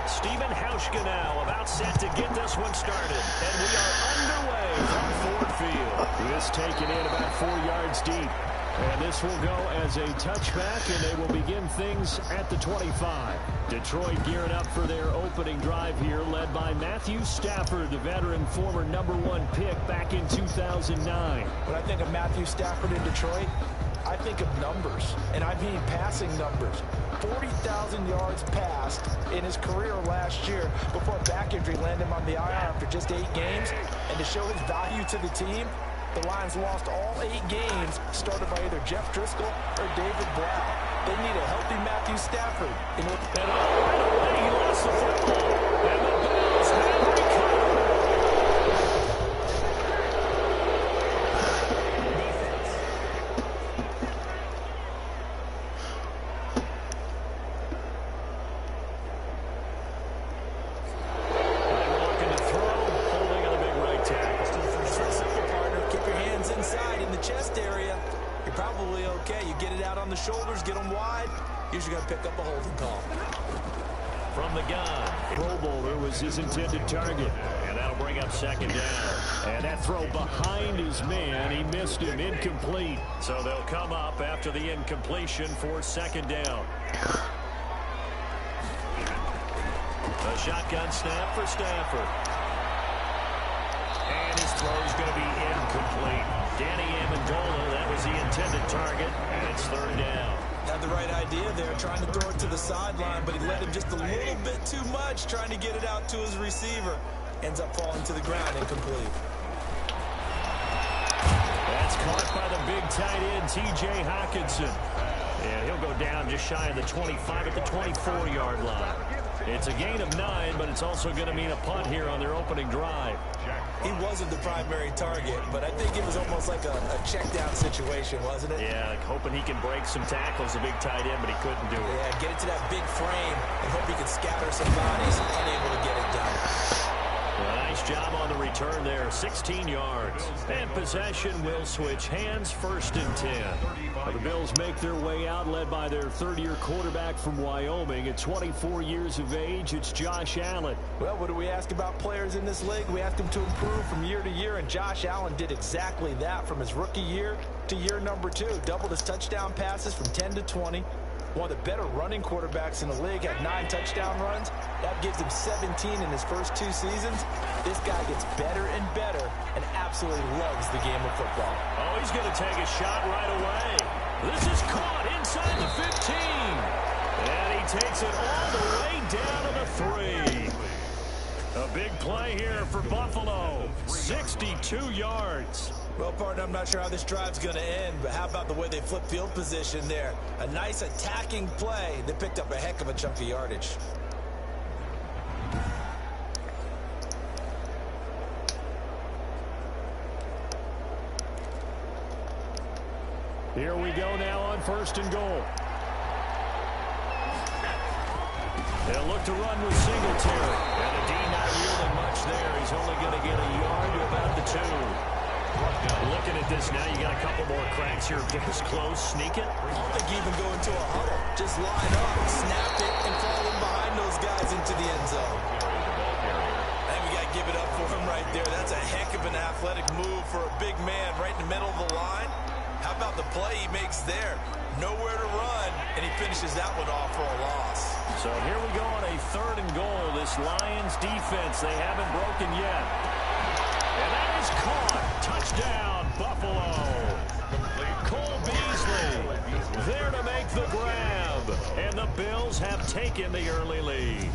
Stephen Hauschka now about set to get this one started. And we are underway from Ford Field. This taken in about 4 yards deep. And this will go as a touchback, and they will begin things at the 25. Detroit gearing up for their opening drive here, led by Matthew Stafford, the veteran former #1 pick back in 2009. When I think of Matthew Stafford in Detroit, I think of numbers, and I mean passing numbers. 40,000 yards passed in his career last year before a back injury landed him on the IR after just 8 games. And to show his value to the team, the Lions lost all 8 games, started by either Jeff Driscoll or David Blau. They need a healthy Matthew Stafford. He lost the football. And the Bills have recovered. Shoulders, get them wide. Usually got to pick up a holding call. From the gun, Pro Bowler was his intended target. And that'll bring up second down. And that throw behind his man, he missed him, incomplete. So they'll come up after the incompletion for second down. A shotgun snap for Stafford. And his throw's going to be incomplete. Danny Amendola, that was the intended target, and it's third down. Had the right idea there, trying to throw it to the sideline, but he let him just a little bit too much, trying to get it out to his receiver. Ends up falling to the ground, incomplete. That's caught by the big tight end, T.J. Hockenson. And he'll go down just shy of the 25 at the 24-yard line. It's a gain of 9, but it's also going to mean a punt here on their opening drive. He wasn't the primary target, but I think it was almost like a check-down situation, wasn't it? Yeah, like hoping he can break some tackles, a big tight end, but he couldn't do it. Yeah, get it to that big frame and hope he can scatter some bodies, unable to get it done. Well, nice job on the return there, 16 yards. And possession will switch hands, 1st and 10. Well, the Bills make their way out, led by their third-year quarterback from Wyoming. At 24 years of age, it's Josh Allen. Well, what do we ask about players in this league? We ask them to improve from year to year, and Josh Allen did exactly that from his rookie year to year number 2. Doubled his touchdown passes from 10 to 20. One of the better running quarterbacks in the league, had 9 touchdown runs. That gives him 17 in his first 2 seasons. This guy gets better and better and absolutely loves the game of football. Oh, he's going to take a shot right away. This is caught inside the 15. And he takes it all the way down to the 3. A big play here for Buffalo. 62 yards. Well, partner, I'm not sure how this drive's going to end, but how about the way they flip field position there? A nice attacking play that picked up a heck of a chunk of yardage. Here we go now on 1st and goal. They'll look to run with Singletary. And the D not yielding much there. He's only going to get a yard to about the 2. Looking at this now, you got a couple more cracks here. Get us close, sneak it. I don't think even go into a huddle. Just line up, snap it, and fall in behind those guys into the end zone. And we got to give it up for him right there. That's a heck of an athletic move for a big man right in the middle of the line. How about the play he makes there? Nowhere to run, and he finishes that one off for a loss. So here we go on a 3rd and goal. This Lions defense, they haven't broken yet. And that is caught. Touchdown, Buffalo. Cole Beasley there to make the grab. And the Bills have taken the early lead.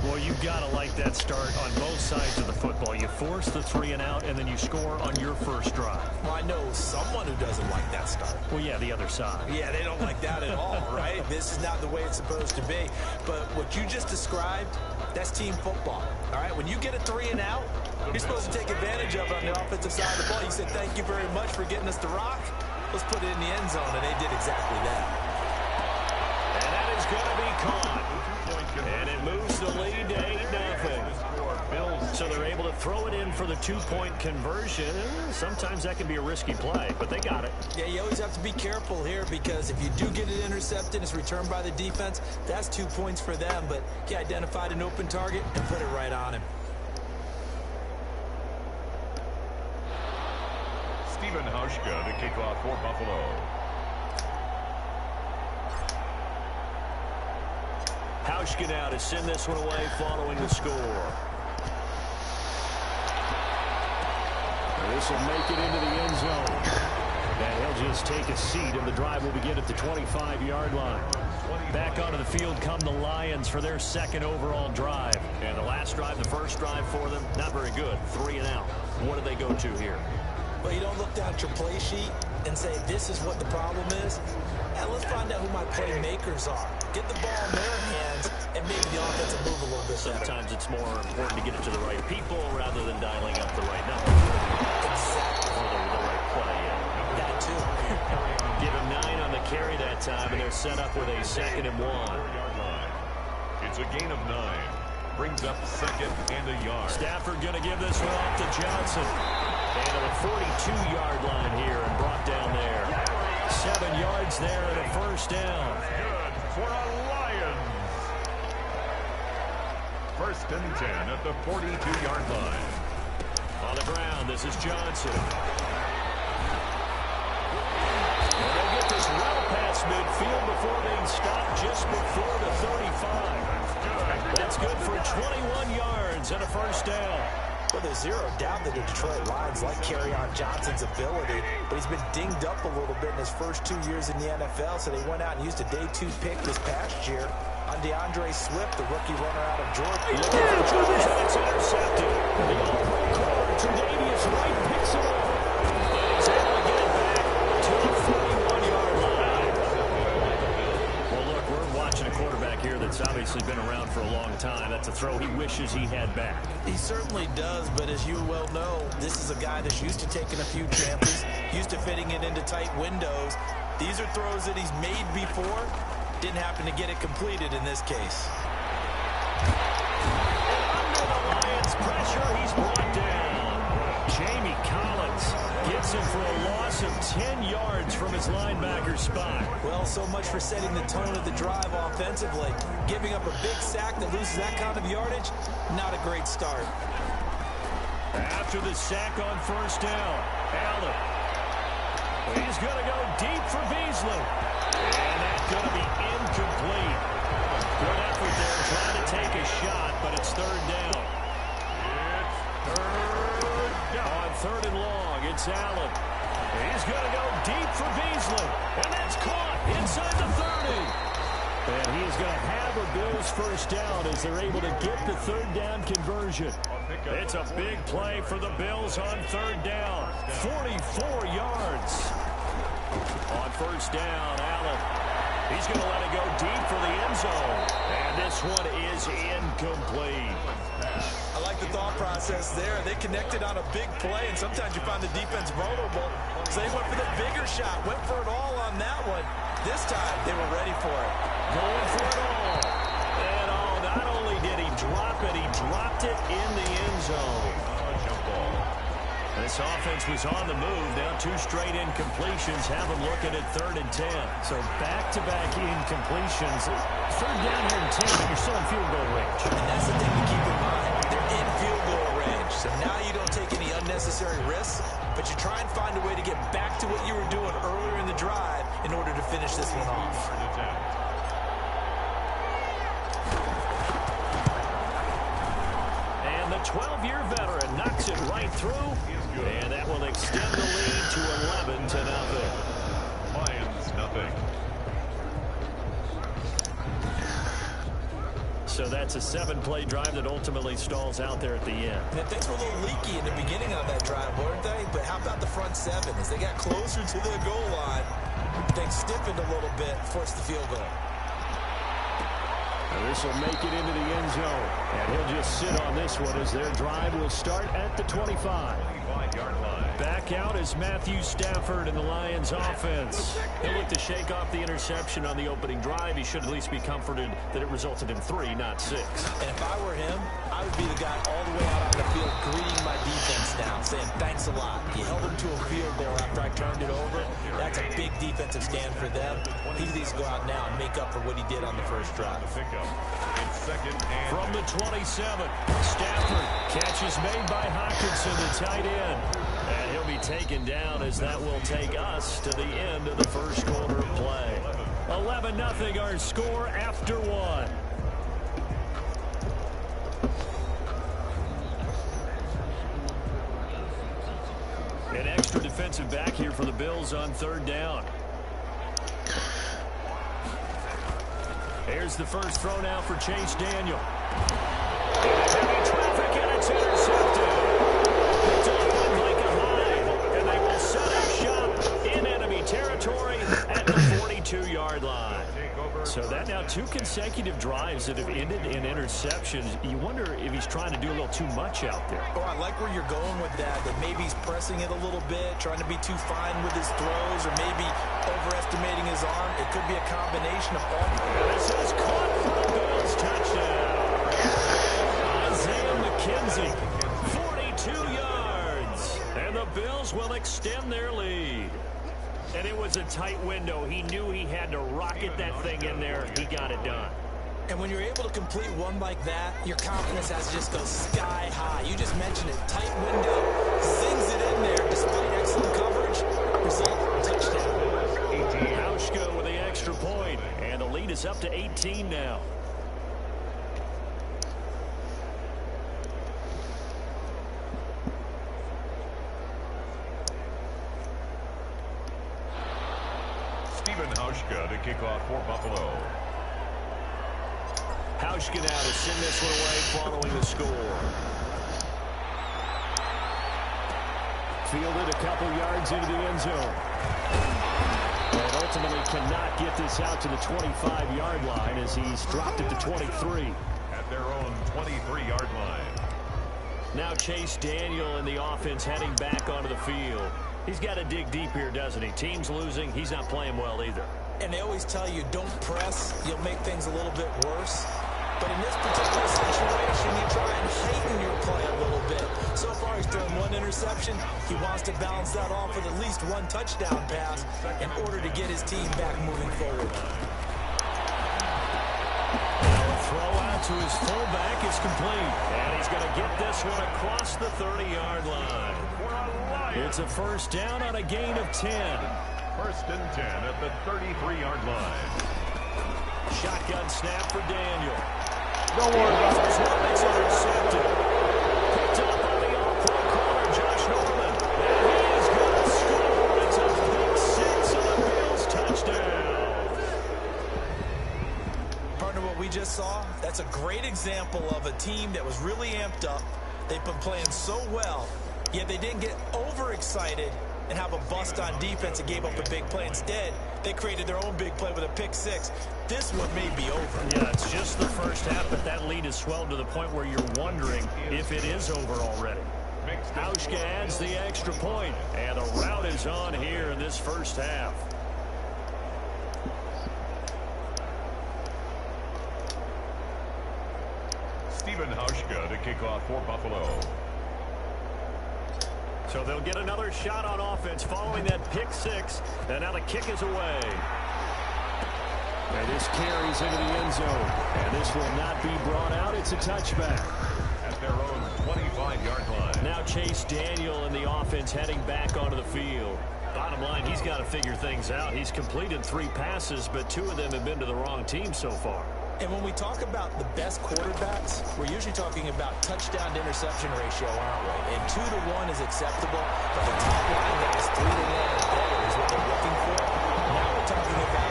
Well, you've got to like that start on both sides of the football. You force the 3 and out, and then you score on your first drive. Well, I know someone who doesn't like that start. Well, yeah, the other side. Yeah, they don't like that at all, right? This is not the way it's supposed to be. But what you just described, that's team football, all right? When you get a 3 and out, you're supposed to take advantage of it on the offensive side of the ball. You said, thank you very much for getting us the rock. Let's put it in the end zone, and they did exactly that. And that is going to be caught. And it moves the lead to 8-0. So they're able to throw it in for the 2-point conversion. Sometimes that can be a risky play, but they got it. Yeah, you always have to be careful here because if you do get it intercepted, it's returned by the defense. That's 2 points for them, but he identified an open target and put it right on him. Stephen Hauschka, the kickoff for Buffalo. Hauschka now to send this one away following the score. This will make it into the end zone. And he'll just take a seat, and the drive will begin at the 25-yard line. Back onto the field come the Lions for their 2nd overall drive. And the last drive, the first drive for them, not very good. 3 and out. What do they go to here? Well, you don't look down at your play sheet and say, this is what the problem is. And let's find out who my playmakers are. Get the ball in their hands and maybe the offense will move a little bit better. Sometimes it's more important to get it to the right people rather than dialing up the right number. Exactly. Or the right play. That too. Give him 9 on the carry that time, and they're set up with a 2nd and 1. It's a gain of 9. Brings up 2nd and a yard. Stafford going to give this one off to Johnson. And to the 42-yard line here and brought down there. 7 yards there and a first down. Good for a Lions. 1st and 10 at the 42-yard line. On the ground, this is Johnson. And they'll get this well past midfield before being stopped just before the 35. That's good for 21 yards and a first down. Well, there's zero doubt that the Detroit Lions like Kerryon Johnson's ability, but he's been dinged up a little bit in his first 2 years in the NFL, so they went out and used a day 2 pick this past year on DeAndre Swift, the rookie runner out of Georgia. It's intercepted. The all-pro corner, Tre'Davious White picks it up. And he's able to get it back to the 41-yard line. Well, look, we're watching a quarterback here that's obviously been around for a long time. That's a throw he wishes he had back. He certainly does, but as you well know, this is a guy that's used to taking a few chances, used to fitting it into tight windows. These are throws that he's made before. Didn't happen to get it completed in this case. Under the Lions' pressure, he's brought down. Jamie Collins gets him for a loss of 10 yards from his linebacker spot. Well, so much for setting the tone of the drive offensively. Giving up a big sack that loses that kind of yardage, not a great start. After the sack on first down, Allen. He's going to go deep for Beasley. And that's going to be incomplete. Good effort there trying to take a shot, but it's 3rd down. It's 3rd down. On 3rd and long, it's Allen. He's going to go deep for Beasley. And that's caught inside the 30. And he is going to have a Bills first down as they're able to get the 3rd down conversion. It's a big play for the Bills on third down. 44 yards. On first down, Allen. He's going to let it go deep for the end zone. And this one is incomplete. I like the thought process there. They connected on a big play, and sometimes you find the defense vulnerable. So they went for the bigger shot, went for it all on that one. This time, they were ready for it. Going for it all. And not only did he drop it, he dropped it in the end zone. Jump ball. This offense was on the move. Now 2 straight incompletions have them looking at 3rd and 10. So back-to-back incompletions. 3rd down here and 10, but you're still in field goal range. And that's the thing to keep in mind. They're in field goal range. So now you don't take any unnecessary risks, but you try and find a way to get back to what you were doing earlier in the drive in order to finish this one off. And the 12-year veteran knocks it right through, and that will extend the lead to 11-0. Lions, nothing. So that's a 7-play drive that ultimately stalls out there at the end. And things were a little leaky in the beginning of that drive, weren't they? But how about the front 7? As they got closer to the goal line, things stiffened a little bit, forced the field goal. And this will make it into the end zone. And he'll just sit on this one as their drive will start at the 25. 25-yard line. Back out is Matthew Stafford in the Lions offense. He'll look to shake off the interception on the opening drive. He should at least be comforted that it resulted in 3, not 6. And if I were him, I would be the guy all the way out on the field greeting my defense now, saying thanks a lot. You held them to a field goal after I turned it over. That's a big defensive stand for them. He needs to go out now and make up for what he did on the first drive. From the 27, Stafford, catch is made by Hawkinson, the tight end. And he'll be taken down as that will take us to the end of the first quarter of play. 11-0 our score after 1. An extra defensive back here for the Bills on third down. Here's the first throw now for Chase Daniel. Heavy traffic, and it's intercepted. Picked up by Micah Hyde, and they will set up shop in enemy territory at the 42-yard line. So that now 2 consecutive drives that have ended in interceptions. You wonder if he's trying to do a little too much out there. Oh, I like where you're going with that maybe he's pressing it a little bit, trying to be too fine with his throws, or maybe overestimating his arm. It could be a combination of all. This is caught for the Bills touchdown. Isaiah McKenzie, 42 yards. And the Bills will extend their lead. And it was a tight window. He knew he had to rocket that thing in there. He got it done. And when you're able to complete one like that, your confidence has to just go sky high. You just mentioned it. Tight window, zings it in there despite excellent coverage. Result, touchdown. Hauschka with the extra point. And the lead is up to 18 now. Hauschka to kick off for Buffalo. Hauschka now to send this one away following the score. Fielded a couple yards into the end zone. And ultimately cannot get this out to the 25-yard line as he's dropped it to 23. At their own 23-yard line. Now Chase Daniel in the offense heading back onto the field. He's got to dig deep here, doesn't he? Team's losing. He's not playing well either. And they always tell you, don't press. You'll make things a little bit worse. But in this particular situation, you try and heighten your play a little bit. So far, he's thrown 1 interception. He wants to balance that off with at least 1 touchdown pass in order to get his team back moving forward. Throw out to his fullback is complete. And he's going to get this one across the 30-yard line. It's a first down on a gain of 10. First and 10 at the 33-yard line. Shotgun snap for Daniel. Don't worry about This one is intercepted. Picked up by the all-pro corner, Josh Norman. And he is going to score. It's a pick 6 and a Bills touchdown. Partner, what we just saw, that's a great example of a team that was really amped up, They've been playing so well, yet they didn't get overexcited and have a bust on defense and gave up a big play. Instead, they created their own big play with a pick six. This one may be over. Yeah, it's just the first half, but that lead has swelled to the point where you're wondering if it is over already. Hauschka adds the extra point, and a rout is on here in this first half. Stephen Hauschka to kick off for Buffalo. So they'll get another shot on offense following that pick six, and now the kick is away. And this carries into the end zone, and this will not be brought out. It's a touchback. At their own 25-yard line. Now Chase Daniel and the offense heading back onto the field. Bottom line, he's got to figure things out. He's completed 3 passes, but 2 of them have been to the wrong team so far. And when we talk about the best quarterbacks, we're usually talking about touchdown to interception ratio, aren't we? And 2 to 1 is acceptable, but the top line guys 3 to 1 or better is what they're looking for. Now we're talking about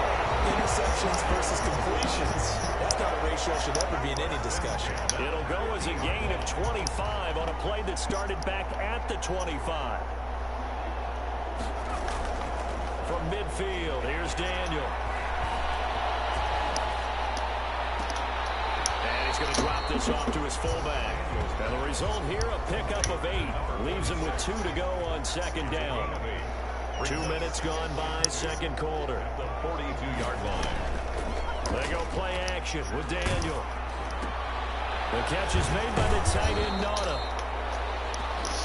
interceptions versus completions. That's not a ratio that should ever be in any discussion. It'll go as a gain of 25 on a play that started back at the 25. From midfield, here's Daniel. He's going to drop this off to his fullback. And the result here, a pickup of 8. Leaves him with 2 to go on second down. 2 minutes gone by, second quarter. The 42-yard line. They go play action with Daniel. The catch is made by the tight end, Nauta.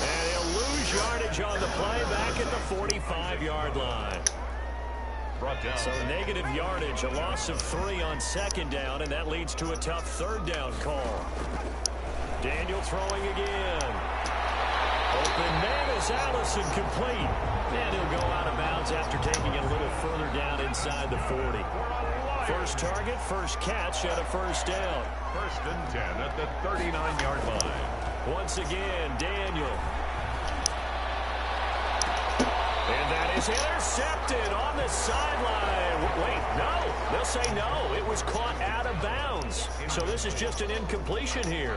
And he'll lose yardage on the play back at the 45-yard line. So negative yardage, a loss of 3 on second down, and that leads to a tough third down call. Daniel throwing again. Open man is Allison, complete. And he'll go out of bounds after taking it a little further down inside the 40. First target, first catch, and a first down. 1st and 10 at the 39-yard line. Once again, Daniel. And that is intercepted on the sideline. Wait, no. They'll say no. It was caught out of bounds. So this is just an incompletion here.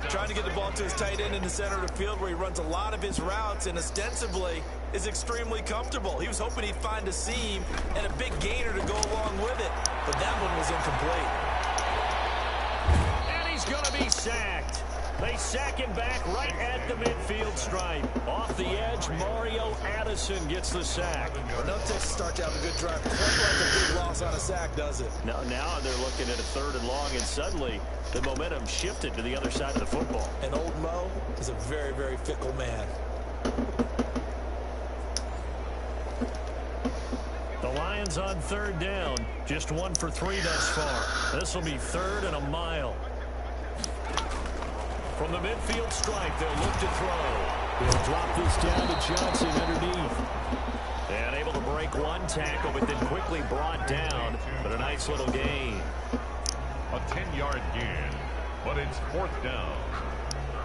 Trying to get the ball to his tight end in the center of the field where he runs a lot of his routes and ostensibly is extremely comfortable. He was hoping he'd find a seam and a big gainer to go along with it. But that one was incomplete. And he's going to be sacked. They sack him back right at the midfield stripe. Off the edge, Mario Addison gets the sack. But no takes to start to have a good drive. Quite like a big loss on a sack, does it? Now they're looking at a 3rd and long, and suddenly the momentum shifted to the other side of the football. And old Mo is a very, very fickle man. The Lions on 3rd down. Just 1 for 3 thus far. This will be 3rd and a mile. From the midfield stripe, they'll look to throw. They'll drop this down to Johnson underneath. And able to break 1 tackle, but then quickly brought down. But a nice little gain. A 10-yard gain, but it's 4th down.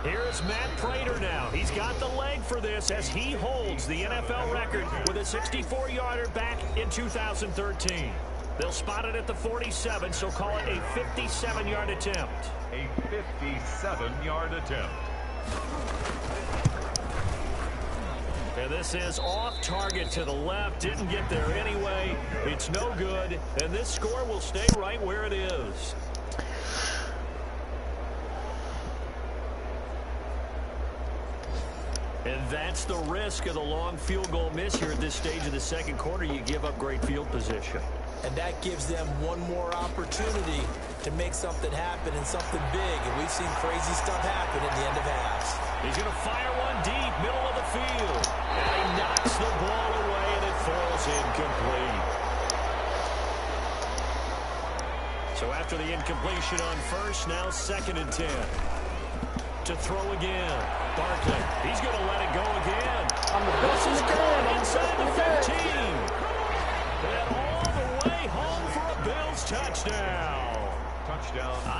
Here's Matt Prater now. He's got the leg for this as he holds the NFL record with a 64-yarder back in 2013. They'll spot it at the 47, so call it a 57-yard attempt. A 57-yard attempt. And this is off target to the left. Didn't get there anyway. It's no good. And this score will stay right where it is. And that's the risk of the long field goal miss here at this stage of the second quarter. You give up great field position. And that gives them one more opportunity to make something happen and something big. And we've seen crazy stuff happen at the end of halves. He's going to fire one deep, middle of the field. And he knocks the ball away, and it falls incomplete. So after the incompletion on first, now 2nd and 10. To throw again. Barkley, he's going to let it go again. This is good inside the 15. And all the way home for a Bills touchdown.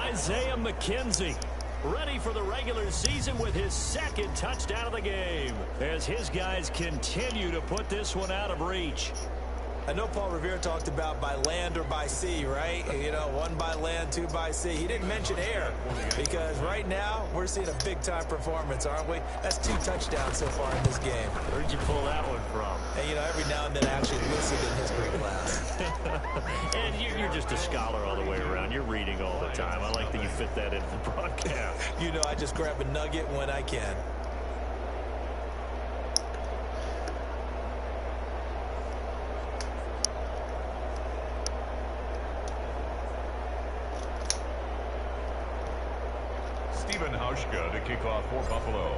Isaiah McKenzie ready for the regular season with his 2nd touchdown of the game as his guys continue to put this one out of reach. I know Paul Revere talked about by land or by sea, right? You know, 1 by land, 2 by sea. He didn't mention air because right now we're seeing a big-time performance, aren't we? That's 2 touchdowns so far in this game. Where'd you pull that one from? And, you know, every now and then I actually listened in history class. And you're just a scholar all the way around. You're reading all the time. I like that you fit that into the broadcast. You know, I just grab a nugget when I can. To kick off for Buffalo.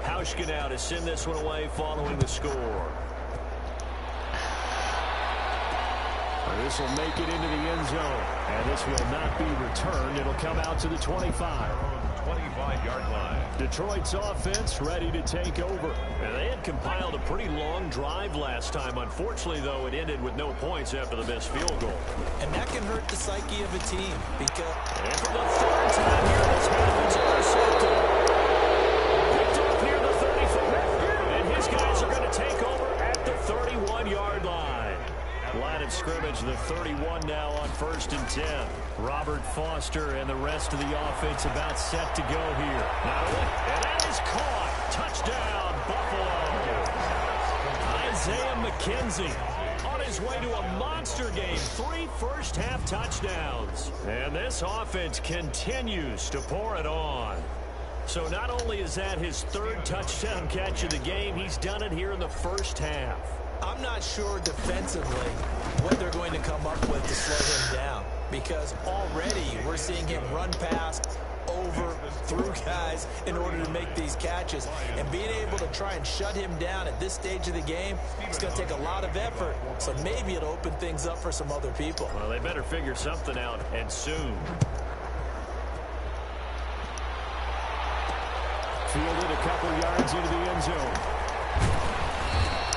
Hauschka now to send this one away following the score. This will make it into the end zone. And this will not be returned. It'll come out to the 25. 25-yard line. Detroit's offense ready to take over. And they had compiled a pretty long drive last time. Unfortunately, though, it ended with no points after the missed field goal. And that can hurt the psyche of a team because... And for the third time here, this happens intercepted. Picked up near the 34. And his guys are going to take over at the 31-yard line. Line of scrimmage, the 31 now on 1st and 10. Robert Foster and the rest of the offense about set to go here. And that is caught. Touchdown, Buffalo. Isaiah McKenzie on his way to a monster game. 3 first-half touchdowns. And this offense continues to pour it on. So not only is that his 3rd touchdown catch of the game, he's done it here in the first half. I'm not sure defensively what they're going to come up with to slow him down because already we're seeing him run past, over, through guys in order to make these catches. And being able to try and shut him down at this stage of the game, it's going to take a lot of effort. So maybe it'll open things up for some other people. Well, they better figure something out, and soon. Fielded a couple yards into the end zone.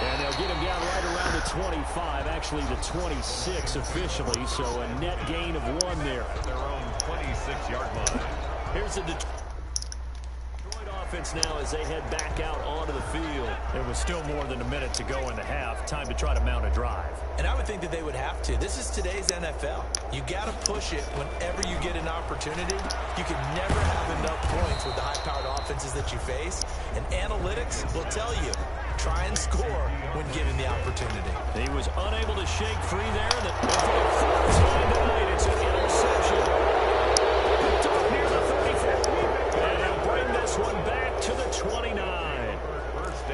And they'll get him down right around the 25, actually the 26 officially, so a net gain of 1 there. Their own 26-yard line. Here's the Detroit offense now as they head back out onto the field. There was still more than a minute to go in the half. Time to try to mount a drive. And I would think that they would have to. This is today's NFL. You got to push it whenever you get an opportunity. You can never have enough points with the high-powered offenses that you face. And analytics will tell you, try and score when given the opportunity. He was unable to shake free there. And for the 4th time tonight, it's an interception. Picked up near the 34. And he'll bring this one back to the 29.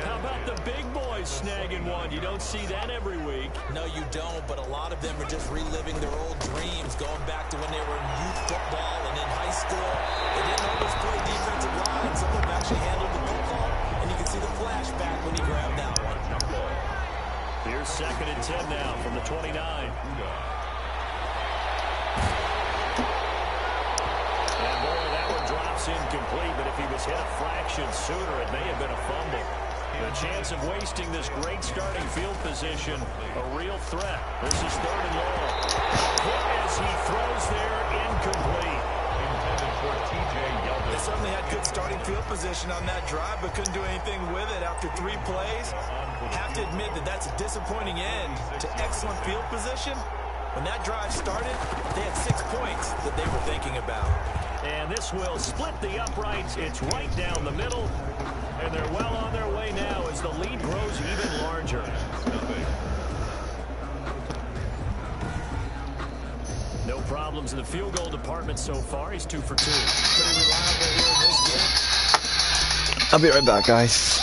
How about the big boys snagging one? You don't see that every week. No, you don't, but a lot of them are just reliving their old dreams, going back to when they were in youth football and in high school. They didn't always play defensive line. Some of them actually handled the football, and you can see the flashback when he grabbed that one. Here's 2nd and 10 now from the 29. And boy, that one drops incomplete, but if he was hit a fraction sooner, it may have been a fumble. The chance of wasting this great starting field position, a real threat. This is 3rd and long. As he throws there, incomplete. Intended for T.J. Yeldon. They certainly had good starting field position on that drive, but couldn't do anything with it after 3 plays. Have to admit that that's a disappointing end to excellent field position. When that drive started, they had 6 points that they were thinking about. And this will split the uprights. It's right down the middle. And they're well on their way now as the lead grows even larger. No problems in the field goal department so far. He's 2 for 2. Pretty reliable here in this game. I'll be right back, guys.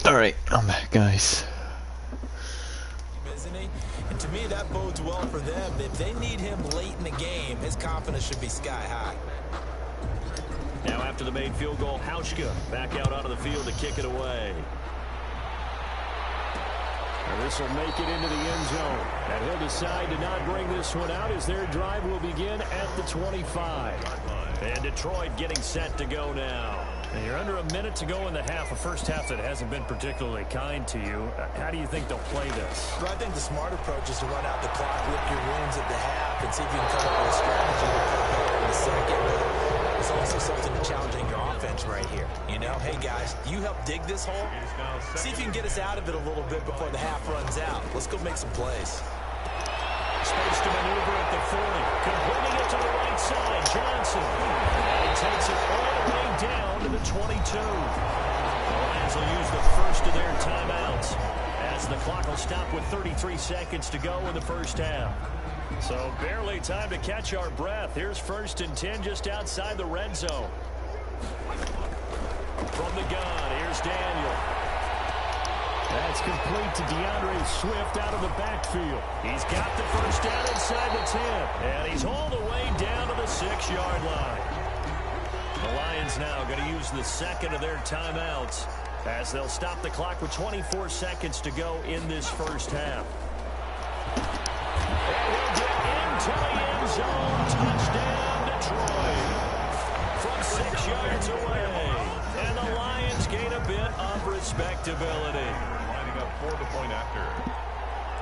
Alright, I'm back, guys. Isn't he? And to me, that bodes well for them. If they need him late in the game, his confidence should be sky high. Now after the made field goal, Hauschka back out onto the field to kick it away. And this will make it into the end zone. And he'll decide to not bring this one out as their drive will begin at the 25. And Detroit getting set to go now. And you're under a minute to go in the half, a first half that hasn't been particularly kind to you. How do you think they'll play this? Well, I think the smart approach is to run out the clock, lick your wounds at the half, and see if you can come up with a strategy to play better in the second. But there's also something to challenging your offense right here. You know, hey, guys, you help dig this hole. See if you can get us out of it a little bit before the half runs out. Let's go make some plays. Space to maneuver at the 40. Completing it to the right side. Johnson. And he takes it all the way down to the 22. The Lions will use the first of their timeouts as the clock will stop with 33 seconds to go in the first half. So barely time to catch our breath. Here's 1st and 10 just outside the red zone. From the gun, here's Daniel. That's complete to DeAndre Swift out of the backfield. He's got the first down inside the 10. And he's all the way down to the 6-yard line. The Lions now going to use the second of their timeouts as they'll stop the clock with 24 seconds to go in this first half. And he'll get into the end zone. Touchdown, Detroit. From 6 yards away. And the Lions gain a bit of respectability. Lining up for the point after.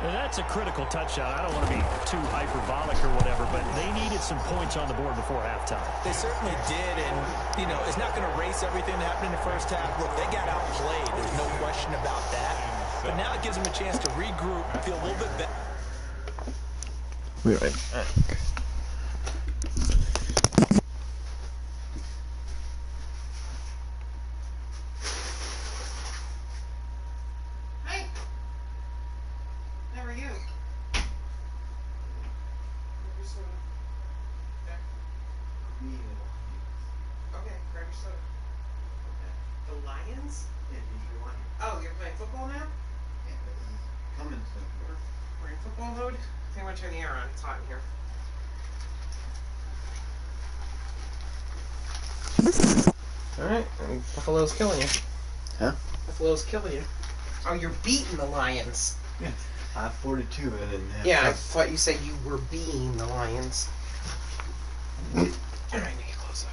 And that's a critical touchdown. I don't want to be too hyperbolic or whatever, but they needed some points on the board before halftime. They certainly did, and, you know, it's not going to erase everything that happened in the first half. Look, they got outplayed. There's no question about that. But now it gives them a chance to regroup and feel a little bit better. We're right back. Oh, you're playing football now? Yeah, this is coming soon. We're in football mode? I think I'm going to turn the air on. It's hot in here. Alright, Buffalo's killing you. Huh? Buffalo's killing you. Oh, you're beating the Lions. Yeah. 42 and then yeah, I thought you said you were beating the Lions. Alright, get close out.